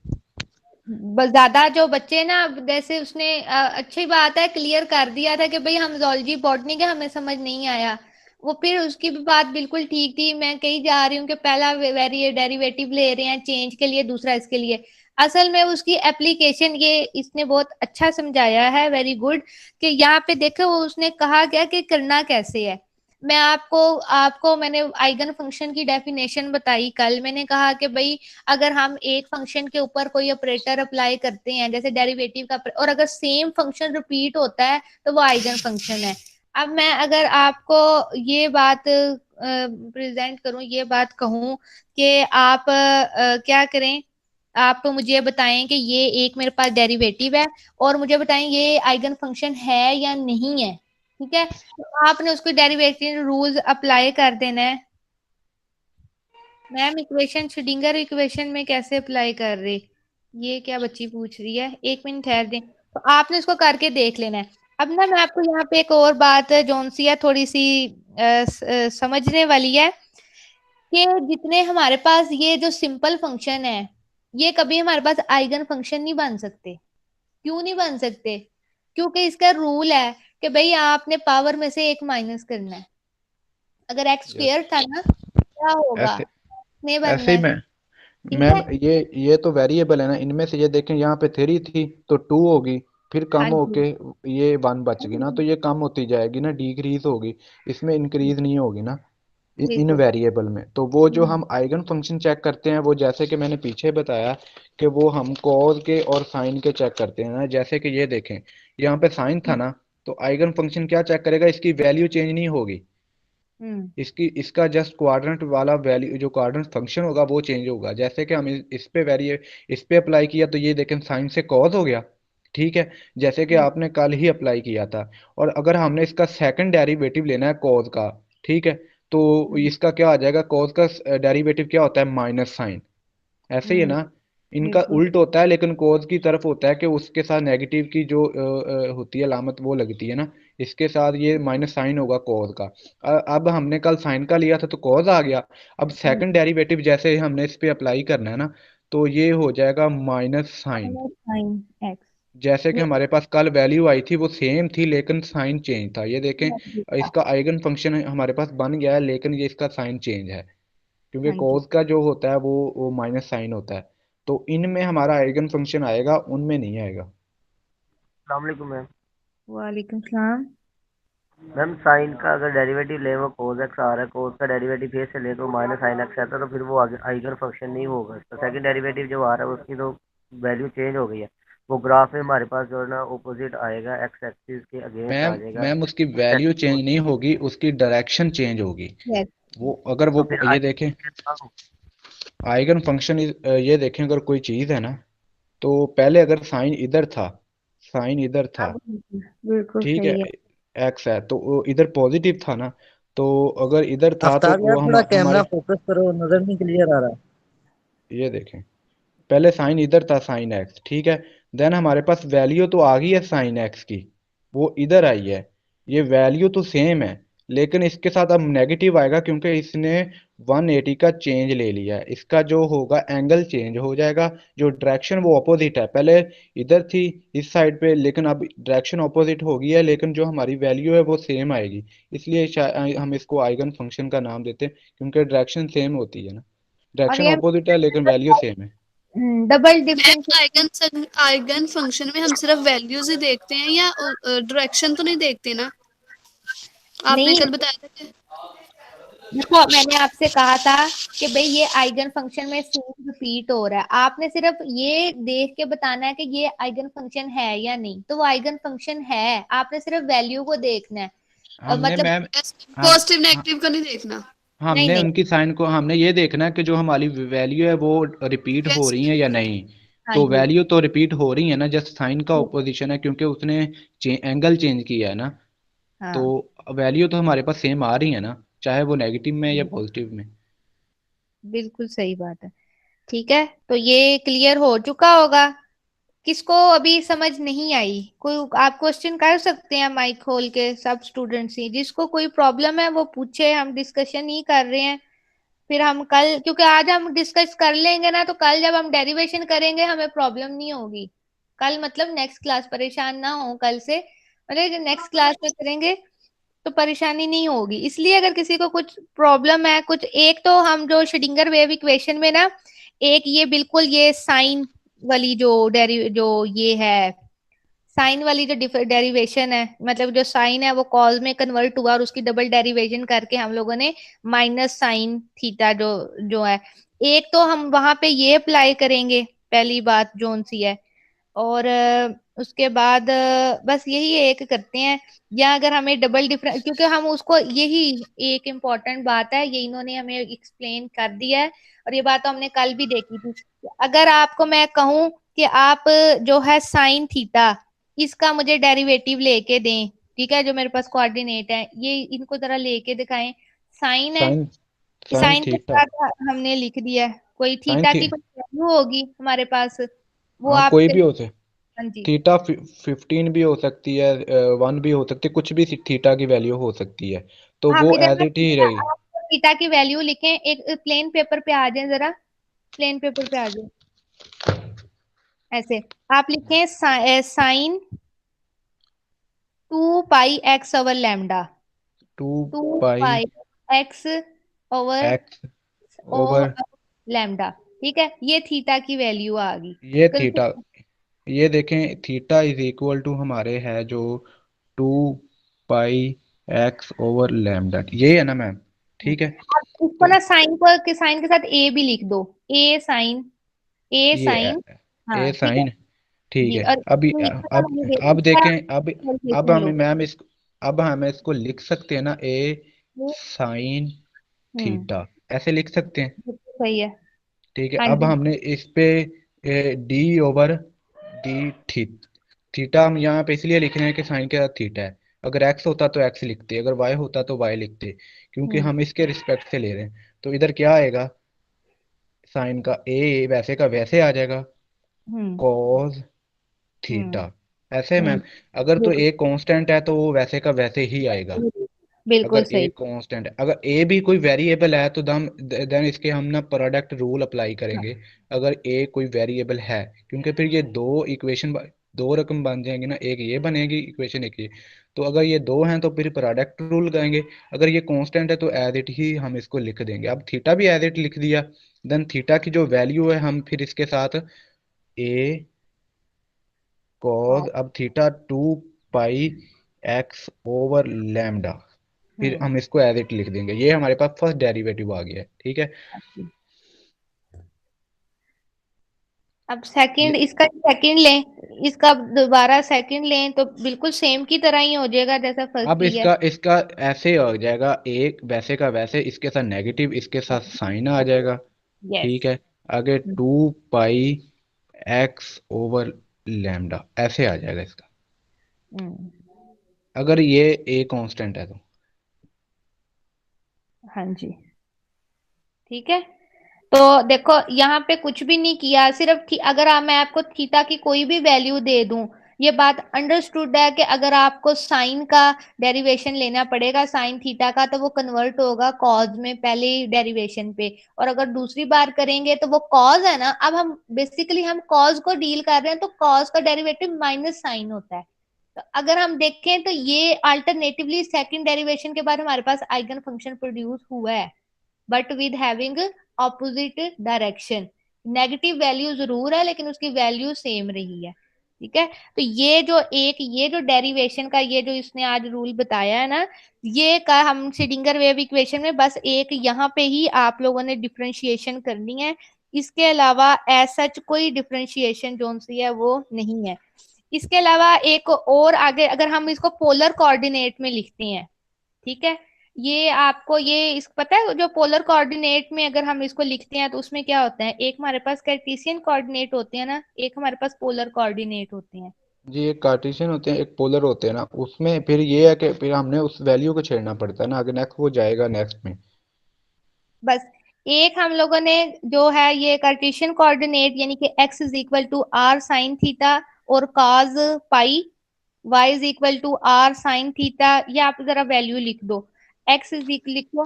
ज्यादा जो बच्चे ना, अब जैसे उसने अच्छी बात है क्लियर कर दिया था कि भाई हम जूलॉजी बॉटनी के हमें समझ नहीं आया, वो फिर उसकी भी बात बिल्कुल ठीक थी। मैं कही जा रही हूँ कि पहला वेरी डेरिवेटिव ले रहे हैं चेंज के लिए, दूसरा इसके लिए। असल में उसकी एप्लीकेशन ये इसने बहुत अच्छा समझाया है, वेरी गुड। कि यहाँ पे देखो वो उसने कहा क्या कि करना कैसे है। मैं आपको आपको मैंने आइगन फंक्शन की डेफिनेशन बताई कल। मैंने कहा कि भाई अगर हम एक फंक्शन के ऊपर कोई ऑपरेटर अप्लाई करते हैं जैसे डेरिवेटिव का, और अगर सेम फंक्शन रिपीट होता है तो वो आइगन फंक्शन है। अब मैं अगर आपको ये बात प्रेजेंट करूं, ये बात कहूं कि आप क्या करें, आप मुझे बताएं कि ये एक मेरे पास डेरिवेटिव है और मुझे बताएं ये आइगन फंक्शन है या नहीं है। ठीक है, तो आपने उसको डेरिवेटिव रूल्स अप्लाई कर देना है। मैम इक्वेशन श्रोडिंगर इक्वेशन में कैसे अप्लाई कर रहे, ये क्या बच्ची पूछ रही है? एक मिनट ठहर दें, तो आपने उसको करके देख लेना है। अब ना मैं आपको यहाँ पे एक और बात जोन सी है थोड़ी सी समझने वाली है, कि जितने हमारे पास ये जो सिंपल फंक्शन है ये कभी हमारे पास आइगन फंक्शन नहीं बन सकते। क्यों नहीं बन सकते? क्योंकि इसका रूल है कि भाई आपने पावर में से एक माइनस करना है। अगर एक्स यस, स्क्वेयर था ना, क्या होगा? ऐसे नहीं बनना ऐसे ही है। मैं ठीक मैम, है। ये तो वेरिएबल है ना, इनमें से ये देखें, यहाँ पे 3 थी तो 2 होगी, फिर हाँ कम जी। होके ये 1 बच गई ना, तो ये कम होती जाएगी ना, डिक्रीज होगी, इसमें इंक्रीज नहीं होगी ना इन बिल्कुल। वेरिएबल में। तो वो जो हम्म। हम आइगन फंक्शन चेक करते हैं, वो जैसे कि मैंने पीछे बताया कि वो हम कॉज के और साइन के चेक करते हैं ना। जैसे कि ये देखें, यहाँ पे साइन था ना, तो आइगन फंक्शन क्या चेक करेगा, इसकी वैल्यू चेंज नहीं होगी, हम्म। इसका जस्ट क्वाड्रेंट वाला वैल्यू, जो क्वाड्रेंट फंक्शन होगा वो चेंज होगा। जैसे कि हम इस पे अप्लाई किया तो ये देखें साइन से कॉज हो गया, ठीक है, जैसे कि आपने कल ही अप्लाई किया था। और अगर हमने इसका सेकंड डेरिवेटिव लेना है कॉज का, ठीक है, तो हम्म। इसका क्या आ जाएगा, कॉज का डेरिवेटिव क्या होता है, माइनस साइन। ऐसे ही है हम्म। ना, इनका बिल्कुल। उल्ट होता है, लेकिन कोस की तरफ होता है कि उसके साथ नेगेटिव की जो होती है अलामत वो लगती है ना, इसके साथ ये माइनस साइन होगा कोस का। अब हमने कल साइन का लिया था तो कोस आ गया। अब सेकंड डेरिवेटिव जैसे हमने इस पे अप्लाई करना है ना, तो ये हो जाएगा minus sine. Minus sine X. जैसे कि ये हमारे पास कल वैल्यू आई थी वो सेम थी, लेकिन साइन चेंज था। ये देखें, हाँ इसका आइगन फंक्शन हमारे पास बन गया है, लेकिन ये इसका साइन चेंज है, क्योंकि जी। cos का जो होता है वो माइनस साइन होता है। तो इनमें हमारा आइगन फंक्शन आएगा, उनमें नहीं आएगा। अस्सलाम वालेकुम मैम। वालेकुम सलाम। मैम साइन का अगर डेरिवेटिव ले वो cos x आ रहा है, cos का डेरिवेटिव फिर से ले तो माइनस साइन x आता है, तो फिर वो आइगन फंक्शन नहीं होगा। इसका सेकंड डेरिवेटिव जो आ रहा है उसकी तो वैल्यू चेंज हो गई है। वो ग्राफ में हमारे पास जो है ना ऑपोजिट आएगा, एक्स एक्सिस के अगेंस्ट आ मैम जाएगा। मैम उसकी एक्स वैल्यू एक्सिस चेंज नहीं होगी, उसकी डायरेक्शन चेंज होगी। यस। वो अगर तो वो फिर ये देखें, आइगन फंक्शन ये देखें, अगर कोई चीज़ है ना, तो पहले अगर साइन इधर था, साइन इधर था, अब बिल्कुल ठीक है, सही है। एक्स है तो वो इधर पॉजिटिव था ना, तो अगर इधर था तो आफ्ताब यार, वो थोड़ा कैमरा हमारे, फोकस करो, नजर नहीं क्लियर आ रहा। ये देखें, पहले साइन इधर था, साइन एक्स, ठीक है, देन हमारे पास वैल्यू तो आ गई है साइन एक्स की, वो इधर आई है, ये वैल्यू तो सेम है, लेकिन इसके साथ अब नेगेटिव आएगा, क्योंकि इसने 180 का चेंज ले लिया है। इसका जो होगा एंगल चेंज हो जाएगा, जो डायरेक्शन वो अपोजिट है, पहले इधर थी इस साइड पे, लेकिन अब डायरेक्शन अपोजिट हो गई है, लेकिन जो हमारी वैल्यू है वो सेम आएगी। इसलिए हम इसको आइगन फंक्शन का नाम देते हैं, क्योंकि डायरेक्शन सेम होती है ना, और डायरेक्शन ये अपोजिट है लेकिन वैल्यू सेम है। Double difference. Eigen eigen function में हम सिर्फ वैल्यूज ही देखते हैं या डायरेक्शन तो नहीं देखते ना? आपने नहीं, कल बताया था कि देखो मैंने आपसे कहा था कि भाई ये आइगन फंक्शन में सेम रिपीट हो रहा है, आपने सिर्फ ये देख के बताना है कि ये आइगन फंक्शन है या नहीं, तो वो आइगन फंक्शन है, आपने सिर्फ वैल्यू को देखना है। हमने मतलब मैम हम पॉजिटिव ह- नेगेटिव का नहीं देखना। नहीं हमने नहीं। उनकी साइन को हमने ये देखना है कि जो हमारी वैल्यू है वो रिपीट हो यस। रही है या नहीं। हाँ तो जी। वैल्यू तो रिपीट हो रही है ना, जस्ट साइन का ऑपोजिशन है क्योंकि उसने एंगल चेंज किया है ना। तो हाँ वैल्यू तो हमारे पास सेम आ रही है ना, चाहे वो नेगेटिव में या पॉजिटिव में। बिल्कुल सही बात है। ठीक है, तो ये क्लियर हो चुका होगा। किसको अभी समझ नहीं आई, कोई आप क्वेश्चन कर सकते हैं माइक खोल के, सब स्टूडेंट्स ही, जिसको कोई प्रॉब्लम है वो पूछे, हम डिस्कशन ही कर रहे हैं। फिर हम कल, क्योंकि आज हम डिस्कस कर लेंगे ना, तो कल जब हम डेरिवेशन करेंगे हमें प्रॉब्लम नहीं होगी। कल मतलब नेक्स्ट क्लास, परेशान ना हो कल से, मतलब नेक्स्ट क्लास में करेंगे तो परेशानी नहीं होगी। इसलिए अगर किसी को कुछ प्रॉब्लम है कुछ, एक तो हम जो श्रोडिंगर वेव इक्वेशन में ना, एक ये बिल्कुल ये साइन वाली जो ये है, साइन वाली जो डेरिवेशन है, मतलब जो साइन है वो कॉस में कन्वर्ट हुआ और उसकी डबल डेरिवेशन करके हम लोगों ने माइनस साइन थीटा जो जो है, एक तो हम वहां पे ये अप्लाई करेंगे, पहली बात जोन सी है। और उसके बाद बस यही एक करते हैं। या अगर हमें डबल डिफरेंस, क्योंकि हम उसको, यही एक इम्पॉर्टेंट बात है, ये इन्होंने हमें एक्सप्लेन कर दिया है, और ये बात तो हमने कल भी देखी थी। अगर आपको मैं कहूं कि आप जो है साइन थीटा, इसका मुझे डेरिवेटिव लेके दें, ठीक है, जो मेरे पास कोऑर्डिनेट है, ये इनको जरा लेके दिखाएं। साइन है, साइन साइन साइन के थीटा साथ हमने लिख दिया है, कोई साइन थीटा थी की कोई वैल्यू होगी हमारे पास, वो हाँ कोई आपके। भी हो सकता। हाँ जी। थीटा 15 भी हो सकती है, 1 भी हो सकती है, कुछ भी थीटा की वैल्यू हो सकती है। तो हाँ वो फिर एज जरा इट ही थीटा, रहेगी। आप थीटा की वैल्यू लिखें, एक प्लेन पेपर पे आ जाए जरा, प्लेन पेपर पे आ जाए, ऐसे आप लिखें sine 2 pi x over lambda, two two pi pi X over X O over lambda. ठीक है, ये थीटा की वैल्यू आ गई। ये थीटा, कंसिडर, ये देखें थीटा इज इक्वल टू हमारे है जो 2 पाई x ओवर लैम्डा, ये है ना मैम। ठीक है। आप इसको तो ना साइन को के साइन के साथ ए भी लिख दो, ए साइन, ए ये साइन। हाँ ए ठीक है साइन ठीक जी। है। और अभी इसका अब मुझे अब इसका देखें, अब कैलकुलेशन लो। हमें मैम इसको, अब हम इसको लिख सकते हैं ना, ए साइन हम्म, थीटा, ऐसे लिख सकते हैं। बिल्कुल सही है। ठीक है। हाँ अब जी। हमने इस पे डी ओवर डी थीटा हम यहाँ पे इसलिए लिख रहे हैं कि साइन के साथ थीटा है। अगर एक्स होता तो एक्स लिखते, अगर वाई होता तो वाई लिखते, क्योंकि हम्म हम इसके रिस्पेक्ट से ले रहे हैं। तो इधर क्या आएगा, साइन का ए वैसे का वैसे आ जाएगा, हम्म कॉस हम्म थीटा, ऐसे है मैम। हम्म, अगर तो बिल्कुल ए कांस्टेंट है तो वो वैसे का वैसे ही आएगा। बिल्कुल अगर ए सही। कांस्टेंट है, अगर ए भी कोई वेरिएबल है तो हम देन इसके हम ना प्रोडक्ट रूल अप्लाई करेंगे। अगर ए कोई वेरिएबल है, क्योंकि फिर ये दो इक्वेशन, दो रकम बन जाएंगे ना, एक ये बनेगी इक्वेशन, एक ये। तो अगर ये दो हैं तो फिर प्रोडक्ट रूल करेंगे। अगर ये कांस्टेंट है तो एज इट ही हम इसको लिख देंगे। अब थीटा भी एज इट लिख दिया, देन थीटा की जो वैल्यू है हम फिर इसके साथ ए कॉस, अब theta 2 pi x over lambda, फिर हम्म हम इसको एज इट लिख देंगे। ये हमारे पास फर्स्ट डेरिवेटिव आ गया है। ठीक है। अब सेकंड, ये इसका सेकंड लें, इसका दोबारा सेकंड लें तो बिल्कुल सेम की तरह ही हो जाएगा जैसा फर्स्ट अब लिया इसका इसका ऐसे हो जाएगा, एक वैसे का वैसे, इसके साथ नेगेटिव, इसके साथ साइन आ जाएगा। है। यस। ठीक है। आगे 2 पाई x ओवर लैम्डा ऐसे आ जाएगा इसका, अगर ये ए कांस्टेंट है तो। हाँ जी। ठीक है, तो देखो यहाँ पे कुछ भी नहीं किया, सिर्फ अगर मैं आपको थीटा की कोई भी वैल्यू दे दूं, ये बात अंडरस्टूड है कि अगर आपको साइन का डेरिवेशन लेना पड़ेगा, साइन थीटा का, तो वो कन्वर्ट होगा कॉज में पहले डेरिवेशन पे, और अगर दूसरी बार करेंगे तो वो कॉज है ना, अब हम बेसिकली हम कॉज को डील कर रहे हैं, तो कॉज का डेरिवेटिव माइनस साइन होता है। तो अगर हम देखें तो ये अल्टरनेटिवली सेकंड डेरिवेशन के बाद हमारे पास आइगन फंक्शन प्रोड्यूस हुआ है, but with having opposite direction. Negative value जरूर है लेकिन उसकी वैल्यू सेम रही है। ठीक है। तो ये जो डेरिवेशन का ये जो इसने आज रूल बताया है ना, ये का हम श्रोडिंगर वेव इक्वेशन में बस एक यहाँ पे ही आप लोगों ने डिफरेंशिएशन करनी है। इसके अलावा एज सच कोई डिफरेंशिएशन जो सी है वो नहीं है। इसके अलावा एक और आगे अगर हम इसको पोलर कोऑर्डिनेट में लिखते हैं, ठीक है, ये आपको ये इस पता है जो पोलर कोऑर्डिनेट में अगर हम इसको लिखते हैं तो उसमें क्या होता है, एक हमारे पास कार्टेशियन कोऑर्डिनेट होते हैं ना, एक हमारे पास पोलर कोऑर्डिनेट होते हैं। जी, एक कार्टेशियन होते हैं एक पोलर होते हैं ना, उसमें फिर ये है कि फिर हमने उस वैल्यू को छेड़ना पड़ता है ना, अगर नेक्स्ट वो जाएगा नेक्स्ट में। बस एक हम लोगों ने जो है ये कार्टेशियन कोऑर्डिनेट यानी कि x is equal to R sine theta और cos pi, y is equal to R sine theta, ये आप जरा वैल्यू लिख दो, x इज इक्वल लिखो,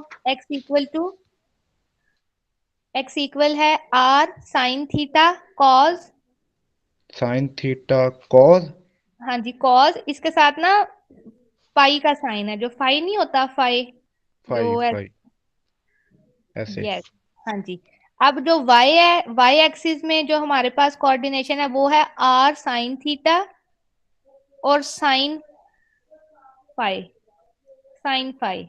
x इक्वल है R sine theta cos, sine theta cos, हाँ जी कॉस, इसके साथ ना पाई का साइन है, जो फाई नहीं होता फाई जो फाइव है, फाइव ऐसे। यस, हाँ जी। अब जो y है, y एक्सिस में जो हमारे पास कोऑर्डिनेशन है वो है r साइन थीटा और साइन फाई,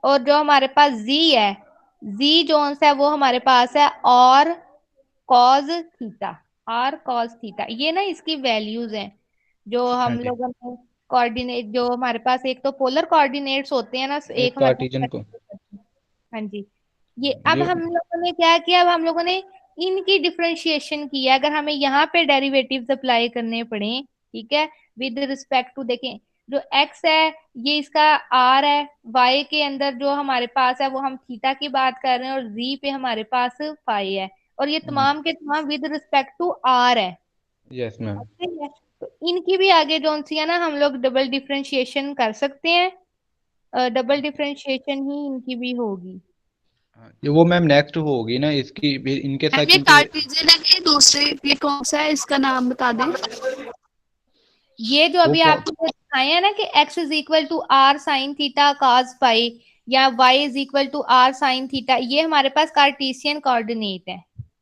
और जो हमारे पास z है, z जो है वो हमारे पास है और cos थीटा, ये ना इसकी वैल्यूज हैं जो हाँ हम जी, लोगों ने कोऑर्डिनेट, जो हमारे पास एक तो पोलर कोऑर्डिनेट्स होते हैं ना, एक एक हमारे कार्टेशियन को। पास, हाँ जी। ये अब ये हम लोगों ने क्या किया, अब हम लोगों ने इनकी डिफरेंशिएशन किया, अगर हमें यहाँ पे डेरिवेटिव्स अप्लाई करने पड़े, ठीक है, विद रिस्पेक्ट टू, देखें जो x है ये इसका r है, y के अंदर जो हमारे पास है वो हम थीटा की बात कर रहे हैं, और z पे हमारे पास फाई है, और ये तमाम के तमाम विद रिस्पेक्ट टू r है, यस मैम। ठीक है। तो इनकी भी आगे जो सी है ना हम लोग डबल डिफरेंशिएशन कर सकते हैं, डबल डिफरेंशिएशन ही इनकी भी होगी। हाँ, ये वो मैम नेक्स्ट होगी ना इसकी भी इनके साथ, मैम ये क्योंकि कार्टेशियन है कि दूसरे, ये कौन सा है, इसका नाम बता दें। ये जो वो अभी आपको दिखाया है ना कि x is equal to R sine theta cos pi या y is equal to R sine theta, ये हमारे पास कार्टेशियन कोऑर्डिनेट है,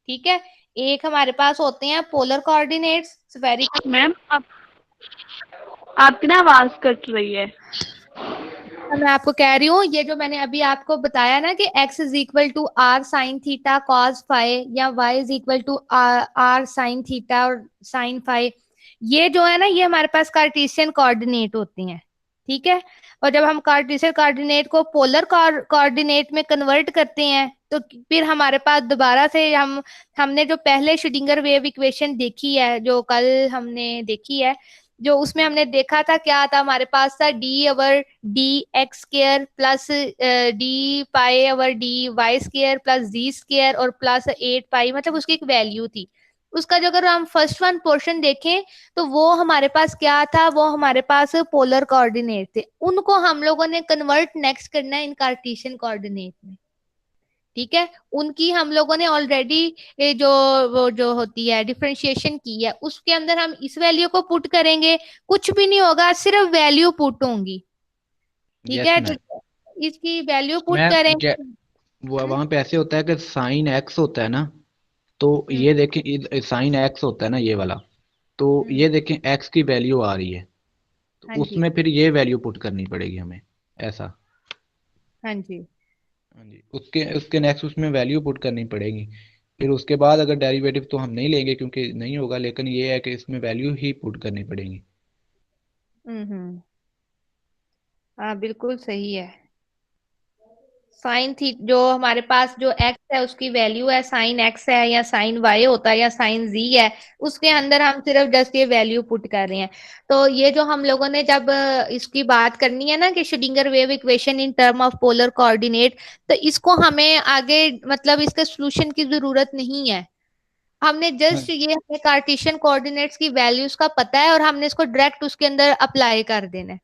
ठीक है। एक हमारे पास होते हैं पोलर कोऑर्डिनेट्स स्फेरिकल। मैम आपकी ना आवाज कट रही है। मैं आपको कह रही हूँ ये जो मैंने अभी आपको बताया ना कि x is equal to R sine theta cos phi या y is equal to R sine theta और साइन फाई, ये जो है ना ये हमारे पास कार्टेशियन कोऑर्डिनेट होते हैं, ठीक है। और जब हम कार्टेशियन कोऑर्डिनेट को पोलर कोऑर्डिनेट में कन्वर्ट करते हैं तो फिर हमारे पास दोबारा से हमने जो पहले श्रोडिंगर वेव इक्वेशन देखी है, जो कल हमने देखी है, जो उसमें हमने देखा था क्या था, हमारे पास था d over D x square plus d pi over d y square plus g square और प्लस 8 पाई, मतलब उसकी एक वैल्यू थी उसका। जो अगर हम फर्स्ट वन पोर्शन देखें तो वो हमारे पास क्या था, वो हमारे पास पोलर कोऑर्डिनेट थे, उनको हम लोगों ने कन्वर्ट नेक्स्ट करना है इन कार्टेशियन कोऑर्डिनेट में, ठीक है। उनकी हम लोगों ने ऑलरेडी जो वो जो होती है डिफरेंशिएशन की है, उसके अंदर हम इस वैल्यू को पुट करेंगे, कुछ भी नहीं होगा, सिर्फ वैल्यू पुट होंगी, ठीक यस है। मैम। तो इसकी वैल्यू पुट मैम करेंगे। वो वहां पे ऐसे होता है कि साइन एक्स होता है ना, तो ये देखें साइन एक्स होता है ना ये वाला, तो ये देखें एक्स की वैल्यू आ रही है, तो हाँ जी, उसमें फिर ये वैल्यू पुट करनी पड़ेगी हमें, ऐसा। हाँ जी, हाँ जी, उसके उसके नेक्स्ट उसमें वैल्यू पुट करनी पड़ेगी, फिर उसके बाद अगर डेरिवेटिव तो हम नहीं लेंगे क्योंकि नहीं होगा, लेकिन ये है कि इसमें वैल्यू ही पुट करनी पड़ेगी। हम्म, हाँ बिल्कुल सही है। साइन थी जो हमारे पास जो x है उसकी वैल्यू है साइन x है या साइन y होता है या साइन z है, उसके अंदर हम सिर्फ जस्ट ये वैल्यू पुट कर रहे हैं। तो ये जो हम लोगों ने जब इसकी बात करनी है ना कि Schrodinger wave equation in term of polar coordinate, तो इसको हमें आगे मतलब इसके सोल्यूशन की जरूरत नहीं है, हमने हाँ जस्ट ये हमें कार्टेशियन कोऑर्डिनेट्स की वैल्यूज का पता है और हमने इसको डायरेक्ट उसके अंदर अप्लाई कर देना है।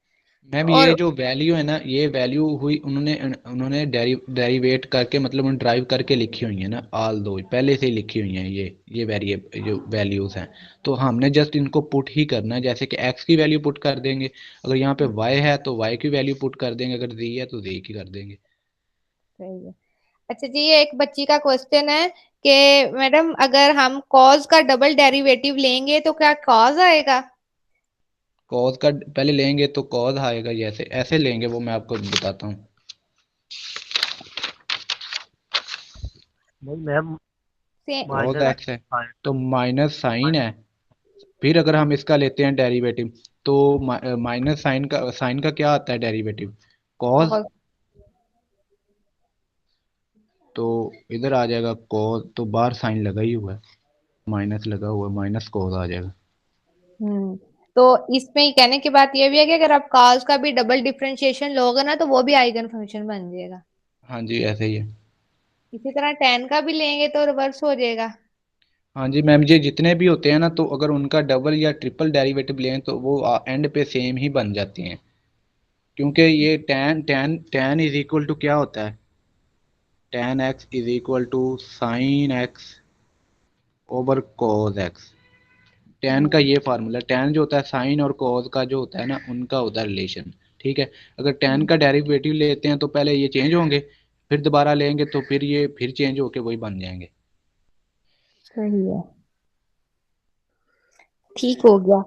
मैम, और ये जो वैल्यू है ना, ये वैल्यू हुई उन्होंने उन्होंने डेरिवेट करके मतलब उन्होंने ड्राइव करके लिखी हुई है ना, ऑल दो पहले से ही लिखी हुई हैं ये वेरिएबल जो वैल्यूज हैं, तो हमने जस्ट इनको पुट ही करना है, जैसे कि x की वैल्यू पुट कर देंगे, अगर यहाँ पे y है तो y की वैल्यू पुट कर देंगे, अगर z है तो z की कर देंगे। सही है। अच्छा जी, ये एक बच्ची का क्वेश्चन है कि मैडम अगर हम कॉज का डबल डेरिवेटिव लेंगे तो क्या कॉज आएगा? कॉज का पहले लेंगे तो कॉज आएगा, जैसे ऐसे लेंगे वो मैं आपको बताता हूँ। नहीं मैम, कॉज माइनस एक्स है तो माइनस साइन है, फिर अगर हम इसका लेते हैं डेरिवेटिव तो माइनस साइन का क्या आता है डेरिवेटिव? कॉज। cos। तो इधर आ जाएगा कॉज, तो बाहर साइन लगा ही हुआ है, माइनस लगा हुआ है, माइनस कॉज आ जाएगा। तो इसमें ही कहने की बात ये भी है कि अगर आप cos का भी डबल डिफरेंशिएशन लोगे ना तो वो भी आइगन फंक्शन बन जाएगा। हाँ जी ऐसे ही है। इसी तरह tan का भी लेंगे तो रिवर्स हो जाएगा। हाँ जी मैम, ये जितने भी होते हैं ना तो अगर उनका डबल या ट्रिपल डेरिवेटिव लें तो वो एंड पे सेम ही बन जाती हैं, क्योंकि ये tan tan tan is equal to क्या होता है? tan x is equal to sine X over cos x। tan का ये फार्मूला, tan जो होता है साइन और cos का जो होता है ना उनका होता है रिलेशन। ठीक है, अगर tan का डेरिवेटिव लेते हैं तो पहले ये चेंज होंगे, फिर दोबारा लेंगे तो फिर ये फिर चेंज होके वही बन जाएंगे। सही है, ठीक हो गया।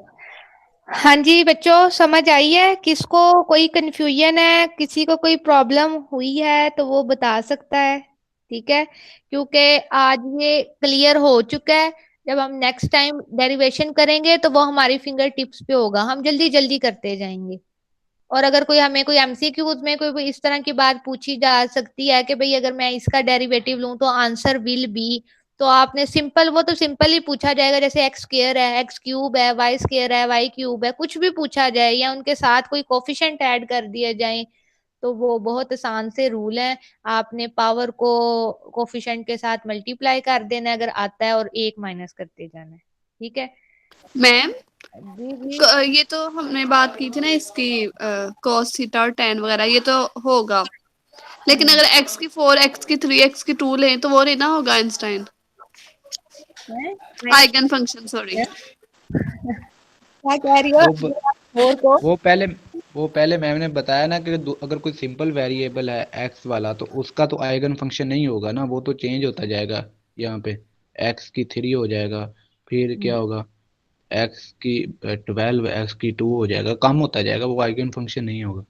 हाँ जी बच्चों, समझ आई है? किसको कोई कंफ्यूजन है, किसी को कोई प्रॉब्लम हुई है तो वो बता सकता है। ठीक है, क्योंकि आज ये क्लियर हो चुका है। जब हम नेक्स्ट टाइम डेरिवेशन करेंगे तो वो हमारी फिंगर टिप्स पे होगा, हम जल्दी जल्दी करते जाएंगे। और अगर कोई हमें कोई एमसीक्यूज में कोई इस तरह की बात पूछी जा सकती है कि भाई अगर मैं इसका डेरिवेटिव लूं तो आंसर विल बी, तो आपने सिंपल, वो तो सिंपल ही पूछा जाएगा, जैसे एक्स स्क्वायर है, एक्स क्यूब है, वाई स्क्वायर है, वाई क्यूब है, कुछ भी पूछा जाए या उनके साथ कोई कोफिशिएंट ऐड कर दिया जाए तो वो बहुत आसान से रूल है। आपने पावर को कोफिशिएंट के साथ मल्टीप्लाई कर देना है अगर आता है और एक माइनस करते जाना है। ठीक है मैम, जी जी। ये तो हमने बात की थी ना इसकी, cos थीटा और tan वगैरह, ये तो होगा। लेकिन अगर x की 4, x की 3, x की 2 लें तो वो नहीं ना होगा आइंस्टाइन आइगन फंक्शन, सॉरी। क्या कह रही हो? वो ब, और को वो पहले वो पहले मैम ने बताया ना कि अगर कोई सिंपल वेरिएबल है एक्स वाला तो उसका तो आइगन फंक्शन नहीं होगा ना, वो तो चेंज होता जाएगा। यहाँ पे एक्स की 3 हो जाएगा, फिर क्या होगा, एक्स की 12, एक्स की 2 हो जाएगा, कम होता जाएगा, वो आइगन फंक्शन नहीं होगा।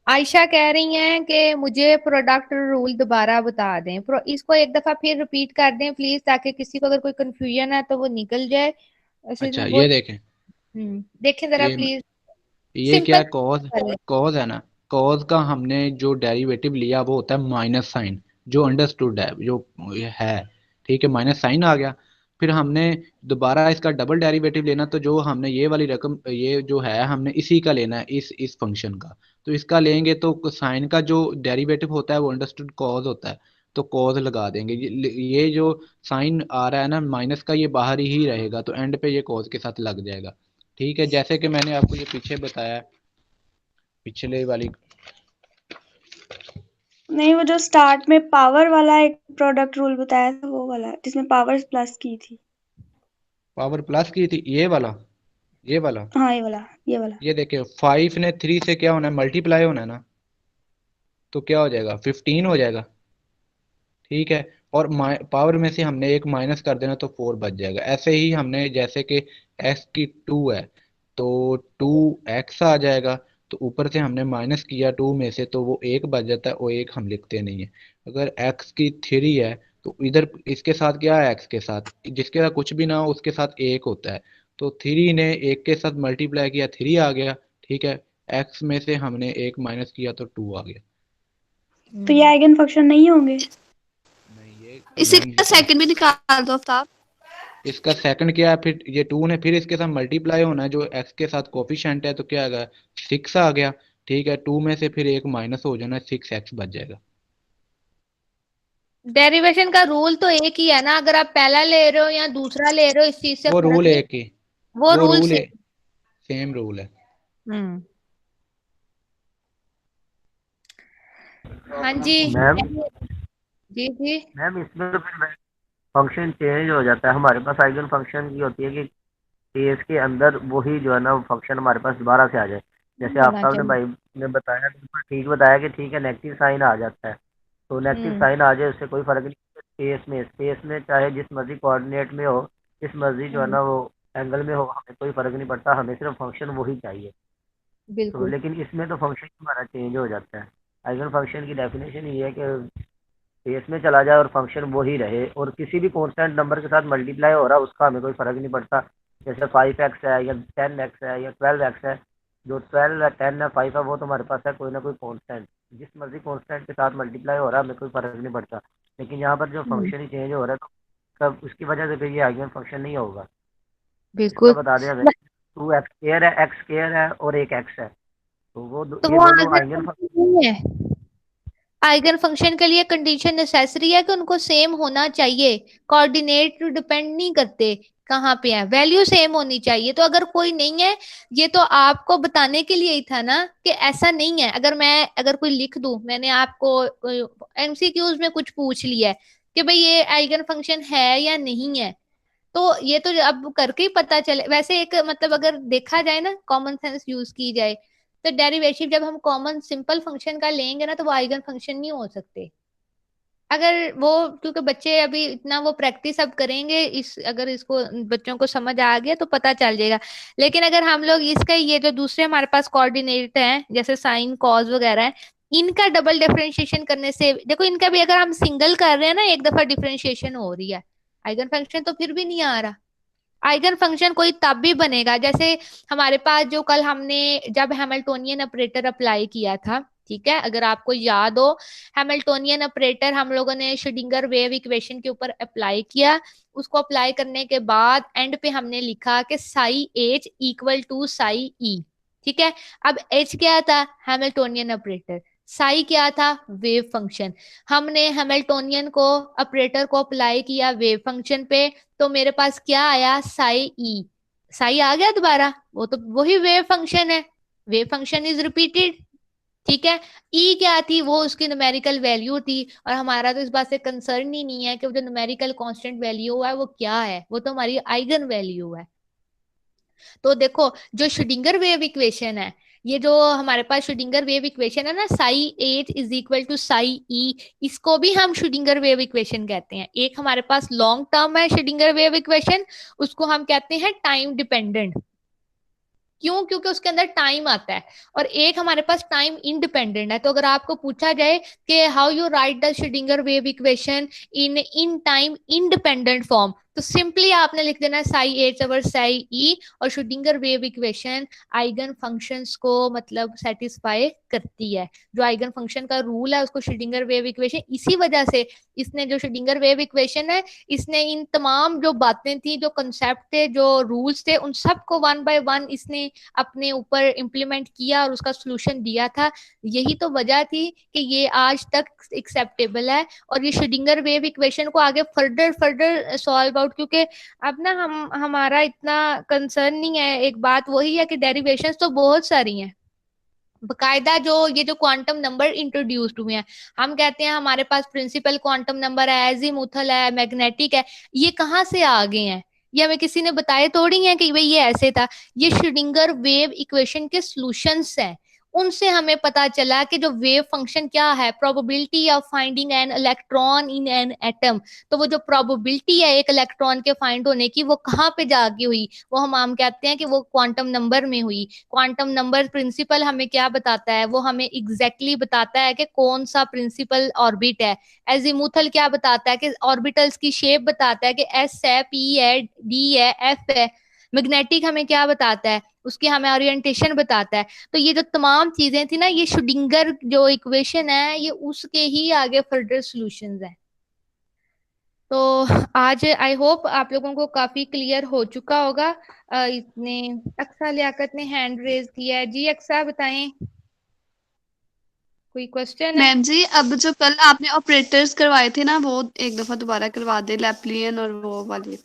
आयशा कह रही हैं कि मुझे प्रोडक्ट रूल दोबारा बता दें। इसको एक दफा फिर रिपीट कर दें प्लीज, ताकि किसी को अगर कोई कंफ्यूजन है तो वो निकल जाए। वैसे अच्छा इसमें ये बहुत देखें, देखें जरा ये प्लीज। ये क्या सिंपल। है, कॉज है ना, कॉज का हमने जो डेरिवेटिव लिया वो होता है माइनस साइन, जो अंडरस्टूड है, जो है। ठीक है, माइनस साइन आ गया, फिर हमने दोबारा इसका डबल डेरिवेटिव लेना, तो जो हमने ये वाली रकम, ये जो है हमने इसी का लेना है, इस फंक्शन का। तो इसका लेंगे तो साइन का जो डेरिवेटिव होता है वो अंडरस्टूड कॉज होता है, तो कॉज लगा देंगे। ये जो साइन आ रहा है ना माइनस का, ये बाहर ही रहेगा, तो एंड पे ये कॉज के साथ लग जाएगा। ठीक है, जैसे कि मैंने आपको ये पीछे बताया, पिछले वाली। नहीं, वो जो स्टार्ट में पावर वाला एक प्रोडक्ट रूल बताया था, वो वाला जिसमें पावर प्लस की थी। पावर प्लस की थी, ये वाला। हाँ, ये वाला। ये देखिए 5 ने 3 से क्या होना है, मल्टीप्लाई होना है ना, तो क्या हो जाएगा, 15 हो जाएगा। ठीक है, और पावर में से हमने एक माइनस कर देना तो 4 बच जाएगा। ऐसे ही हमने जैसे कि x की 2 है तो 2x आ जाएगा, तो ऊपर से हमने माइनस किया 2 में से तो वो एक बच जाता है, वो एक हम लिखते नहीं है। अगर x की 3 है तो इधर इसके साथ क्या है, x के साथ जिसके साथ कुछ भी ना हो उसके साथ एक होता है, तो 3 ने एक के साथ मल्टीप्लाई किया, 3 आ गया। ठीक है, x में से हमने एक माइनस किया तो 2 आ गया। तो ये आइगन फंक्शन नहीं होंगे? नहीं, ये इसी मैम का सेकंड भी निकाल दो आफ्ताब। इसका सेकंड क्या है, फिर ये 2 ने फिर इसके साथ मल्टीप्लाई होना है, जो x के साथ कोफिशिएंट है, तो क्या आ गया, 6 आ गया। ठीक है, 2 में से फिर एक माइनस हो जाना, 6x बच जाएगा। डेरिवेशन का रूल तो एक ही है ना, अगर आप पहला ले रहे हो या दूसरा ले रहे हो इस चीज से वो फर्क रूल नहीं। एक ही, वो वो रूल रूल से। सेम रूल है। हम्म। हाँ जी। मैम जी जी। मैम इसमें तो फिर फंक्शन चेंज हो जाता है। हमारे पास आइगन फंक्शन की होती है कि केस के अंदर वही जो है ना फंक्शन हमारे पास दोबारा से आ जाए। जैसे होना आफ्ताब ने चाहिए। भाई ने बताया, बिल्कुल ठीक बताया कि ठीक है नेगेटिव साइन आ जाता है, तो नेगेटिव साइन आ जाए उससे कोई फर्क नहीं। स्पेस में चाहे जिस मर्जी कोऑर्डिनेट में हो, जिस मर्जी जो है ना वो एंगल में हो, हमें कोई फर्क नहीं पड़ता, हमें सिर्फ फंक्शन वही चाहिए। तो बिल्कुल लेकिन इसमें तो फंक्शन हमारा चेंज हो जाता है। आइगन फंक्शन की डेफिनेशन ये है कि स्पेस में चला जाए और फंक्शन वही रहे, और किसी भी कांस्टेंट नंबर के साथ मल्टीप्लाई हो रहा है उसका हमें कोई फर्क नहीं पड़ता। जैसे 5x है या 10x है या 12x है, जो 12 है 10 है 5 है वो तो हमारे पास है कोई ना कोई कांस्टेंट, जिस मर्जी कांस्टेंट के साथ मल्टीप्लाई हो रहा है हमें कोई फर्क नहीं पड़ता। लेकिन यहाँ पर जो फंक्शन ही चेंज हो रहा है तो तब उसकी वजह से फिर ये आइगन फंक्शन नहीं होगा। इसका बिल्कुल। बता दें हमें 2x² है, x² है और एक x है, तो तो ये वो दोनों आइगन आइगन फंक्शन नहीं है। आइगन फंक्शन के लिए कंडीशन नेसेसरी है कि उनको सेम होना चाहिए, कोऑर्डिनेट डिपेंड नहीं करते कहाँ पे है, वैल्यू सेम होनी चाहिए। तो अगर कोई नहीं है, ये तो आपको बताने के लिए ही था ना कि ऐसा नहीं है। अगर कोई लिख दूं, मैंने आपको एमसीक्यूज में कुछ पूछ लिया है कि भाई ये आइगन फंक्शन है या नहीं है, तो ये तो अब करके ही पता चले। वैसे एक मतलब अगर देखा जाए ना, कॉमन सेंस यूज की जाए, तो डेरिवेटिव जब हम कॉमन सिंपल फंक्शन का लेंगे ना तो वो आइगन फंक्शन नहीं हो सकते। अगर वो, क्योंकि बच्चे अभी इतना वो प्रैक्टिस अब करेंगे, अगर इसको बच्चों को समझ आ गया तो पता चल जाएगा। लेकिन अगर हम लोग इसका ये जो दूसरे हमारे पास कोऑर्डिनेट हैं जैसे साइन कॉस वगैरह है, इनका डबल डिफरेंशिएशन करने से देखो, इनका भी अगर हम सिंगल कर रहे हैं ना, एक दफा डिफरेंशिएशन हो रही है, आइगन फंक्शन तो फिर भी नहीं आ रहा। आइगन फंक्शन कोई तब भी बनेगा जैसे हमारे पास जो कल हमने जब हैमिल्टोनियन ऑपरेटर अप्लाई किया था, ठीक है, अगर आपको याद हो, हैमिल्टोनियन ऑपरेटर हम लोगों ने श्रोडिंगर वेव इक्वेशन के ऊपर अप्लाई किया। उसको अप्लाई करने के बाद एंड पे हमने लिखा कि psi H equal to psi E, ठीक है। अब एच क्या था? Hamiltonian operator. साई क्या था? Wave function. हमने हैमिल्टोनियन को ऑपरेटर को अप्लाई किया वेव फंक्शन पे, तो मेरे पास क्या आया? साई ई। साई आ गया दोबारा, वो तो वही वेव फंक्शन है, वेव फंक्शन इज रिपीटेड, ठीक है। ई क्या थी? वो उसकी न्यूमेरिकल वैल्यू थी, और हमारा तो इस बात से कंसर्न ही नहीं है कि वो जो न्यूमेरिकल कांस्टेंट वैल्यू है वो क्या है, वो तो हमारी आइगन वैल्यू है। तो देखो, जो श्रोडिंगर वेव इक्वेशन है, ये जो हमारे पास श्रोडिंगर वेव इक्वेशन है ना, psi H is equal to psi E, इसको भी हम श्रोडिंगर वेव इक्वेशन कहते हैं। एक हमारे पास लॉन्ग टर्म है श्रोडिंगर वेव इक्वेशन, उसको हम कहते हैं टाइम डिपेंडेंट। क्यों? क्योंकि उसके अंदर टाइम आता है। और एक हमारे पास टाइम इंडिपेंडेंट है। तो अगर आपको पूछा जाए कि how you right the Schrodinger wave equation in time independent form, तो सिंपली आपने लिख देना साई एच ओवर साई ई, और Schrodinger wave equation eigen functions को मतलब सेटिस्फाई करती है। जो आइगन फंक्शन का रूल है उसको श्रोडिंगर वेव इक्वेशन, इसी वजह से इसने जो श्रोडिंगर वेव इक्वेशन है, इसने इन तमाम जो बातें थी, जो कंसेप्ट थे, जो रूल्स थे, उन सबको वन बाय वन इसने अपने ऊपर इम्प्लीमेंट किया और उसका सोल्यूशन दिया था। यही तो वजह थी कि ये आज तक एक्सेप्टेबल है। और ये श्रोडिंगर वेव इक्वेशन को आगे फर्दर सॉल्व आउट, क्योंकि अब ना हमारा इतना कंसर्न नहीं है। एक बात वही है कि डेरिवेशंस तो बहुत सारी हैं, बकायदा जो ये जो क्वांटम नंबर इंट्रोड्यूस्ड हुए हैं, हम कहते हैं हमारे पास प्रिंसिपल क्वांटम नंबर है, एजीमुथल है, मैग्नेटिक है, ये कहाँ से आ गए हैं? ये हमें किसी ने बताए थोड़ी है कि भाई ये ऐसे था। ये श्रोडिंगर वेव इक्वेशन के सॉल्यूशंस हैं, उनसे हमें पता चला कि जो वेव फंक्शन क्या है, probability of finding an electron in an atom. तो वो जो प्रोबेबिलिटी है एक इलेक्ट्रॉन के फाइंड होने की, वो कहाँ पे जाके हुई? वो हम कहते हैं कि वो क्वांटम नंबर में हुई। क्वांटम नंबर प्रिंसिपल हमें क्या बताता है? वो हमें एग्जैक्टली बताता है कि कौन सा प्रिंसिपल ऑर्बिट है। एजीमुथल क्या बताता है? कि ऑर्बिटल्स की शेप बताता है कि एस है, पी है, डी है, एफ है। मैग्नेटिक हमें क्या बताता है? उसकी हमें ओरिएंटेशन बताता है। तो ये जो तमाम चीजें थी ना, ये श्रोडिंगर जो इक्वेशन है, ये उसके ही आगे फर्दर सॉल्यूशंस है। तो आज आई होप आप लोगों को काफी क्लियर हो चुका होगा। इतने अक्सा लियाकत ने हैंड रेज किया है। जी अक्सा बताएं, कोई क्वेश्चन है? मैम जी, अब जो कल आपने ऑपरेटर्स करवाए थे ना, वो एक दफा दोबारा करवा दे, लैप्लियन और वो वाले।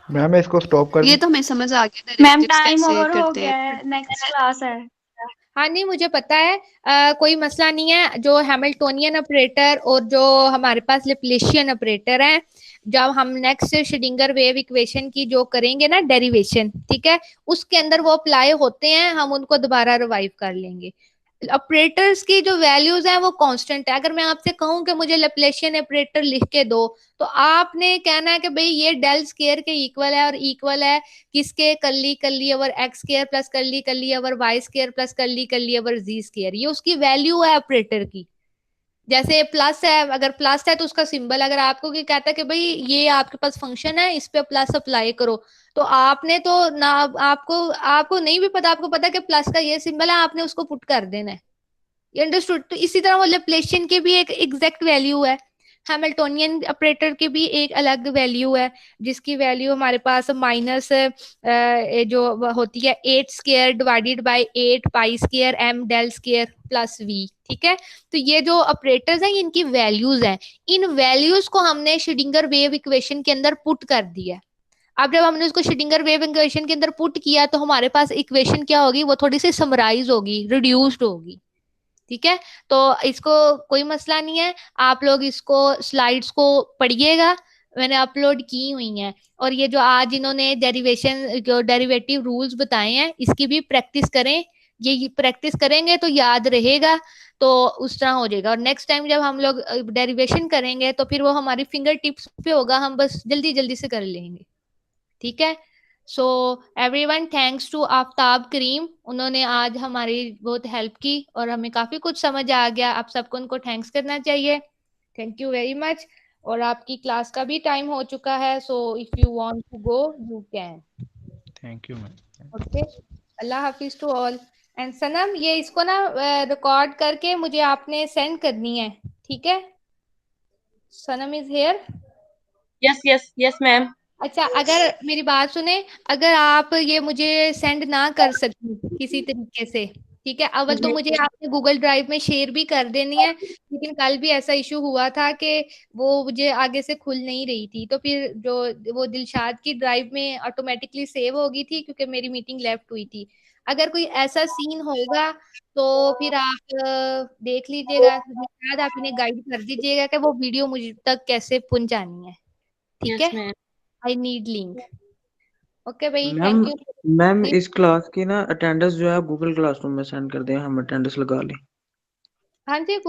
मैम मैं इसको स्टॉप कर ये दूं? तो हमें समझ आ गया मैम डेरिवेटिव्स टाइम कैसे ओवर हो करते गया हैं। है, नेक्स्ट क्लास है। हाँ नहीं, मुझे पता है, कोई मसला नहीं है। जो हैमिल्टोनियन ऑपरेटर और जो हमारे पास लैप्लासियन ऑपरेटर है, जब हम नेक्स्ट श्रोडिंगर वेव इक्वेशन की जो करेंगे ना डेरिवेशन, ठीक है, उसके अंदर वो अप्लाई होते हैं, हम उनको दोबारा रिवाइव कर लेंगे। ऑपरेटर्स की जो वैल्यूज है वो कांस्टेंट है। अगर मैं आपसे कहूं कि मुझे लैप्लासियन ऑपरेटर लिख के दो, तो आपने कहना है कि भाई ये डेल स्क्वायर के इक्वल है, और इक्वल है किसके, curly curly over x square plus curly curly over y square plus curly curly over g square. ये उसकी वैल्यू है ऑपरेटर की। जैसे प्लस है, अगर प्लस है तो उसका सिंबल, अगर आपको क्या कहता है कि भाई ये आपके पास फंक्शन है, इस पे प्लस अप्लाई करो, तो आपने तो ना, आपको आपको नहीं भी पता, आपको पता है कि प्लस का ये सिंबल है, आपने उसको पुट कर देना है। ये अंडरस्टूड। तो इसी तरह वो लैप्लासियन की भी एक एग्जैक्ट वैल्यू है, हैमिल्टोनियन ऑपरेटर की भी एक अलग वैल्यू है, जिसकी वैल्यू हमारे पास माइनस जो होती है 8 square divided by 8 pi square M del square plus V. ठीक है, तो ये जो ऑपरेटर्स हैं इनकी वैल्यूज हैं, इन वैल्यूज को हमने श्रोडिंगर वेव इक्वेशन के अंदर पुट कर दिया है। अब जब हमने उसको श्रोडिंगर वेव इक्वेशन के अंदर पुट किया तो हमारे पास इक्वेशन क्या होगी, वो थोड़ी सी समराइज होगी, रिड्यूस्ड होगी। ठीक है, तो इसको कोई मसला नहीं है, आप लोग इसको स्लाइड्स को पढ़िएगा, मैंने अपलोड की हुई हैं। और ये जो आज इन्होंने डेरिवेशन जो डेरिवेटिव रूल्स बताए हैं, इसकी भी प्रैक्टिस करें। ये प्रैक्टिस करेंगे तो याद रहेगा, तो उस तरह हो जाएगा। और नेक्स्ट टाइम जब हम लोग डेरिवेशन करेंगे तो फिर वो हमारी फिंगर टिप्स पे होगा, हम बस जल्दी जल्दी से कर लेंगे। ठीक है, so everyone thanks to Aftab Karim, उन्होंने आज हमारी बहुत हेल्प की और हमें काफी कुछ समझ आ गया। आप सबको उनको थैंक्स करना चाहिए। Thank you very much. और आपकी क्लास का भी टाइम हो चुका है, so if you want to go you can. Thank you ma'am. Okay, Allah हाफिज टू ऑल। एंड सनम, ये इसको ना रिकॉर्ड करके मुझे आपने सेंड करनी है, ठीक है? Sanam is here? Yes yes yes ma'am. अच्छा, अगर मेरी बात सुने, अगर आप ये मुझे सेंड ना कर सकें किसी तरीके से, ठीक है, अव्वल तो मुझे आपने गूगल ड्राइव में शेयर भी कर देनी है, लेकिन कल भी ऐसा इशू हुआ था कि वो मुझे आगे से खुल नहीं रही थी, तो फिर जो वो दिलशाद की ड्राइव में ऑटोमेटिकली सेव हो गई थी क्योंकि मेरी मीटिंग लेफ्ट हुई थी। अगर कोई ऐसा सीन होगा तो फिर आप देख लीजिएगा, दिलशाद आप इन्हें गाइड कर दीजिएगा कि वो वीडियो मुझे तक कैसे पहुंचानी है, ठीक यस है? Ma'am. I need link. Okay भाई, मैम थैंक यू। मैम इस क्लास की ना अटेंडेंस जो है गूगल क्लासरूम में सेंड कर दें, हम अटेंडेंस लगा लें। हाँ जी।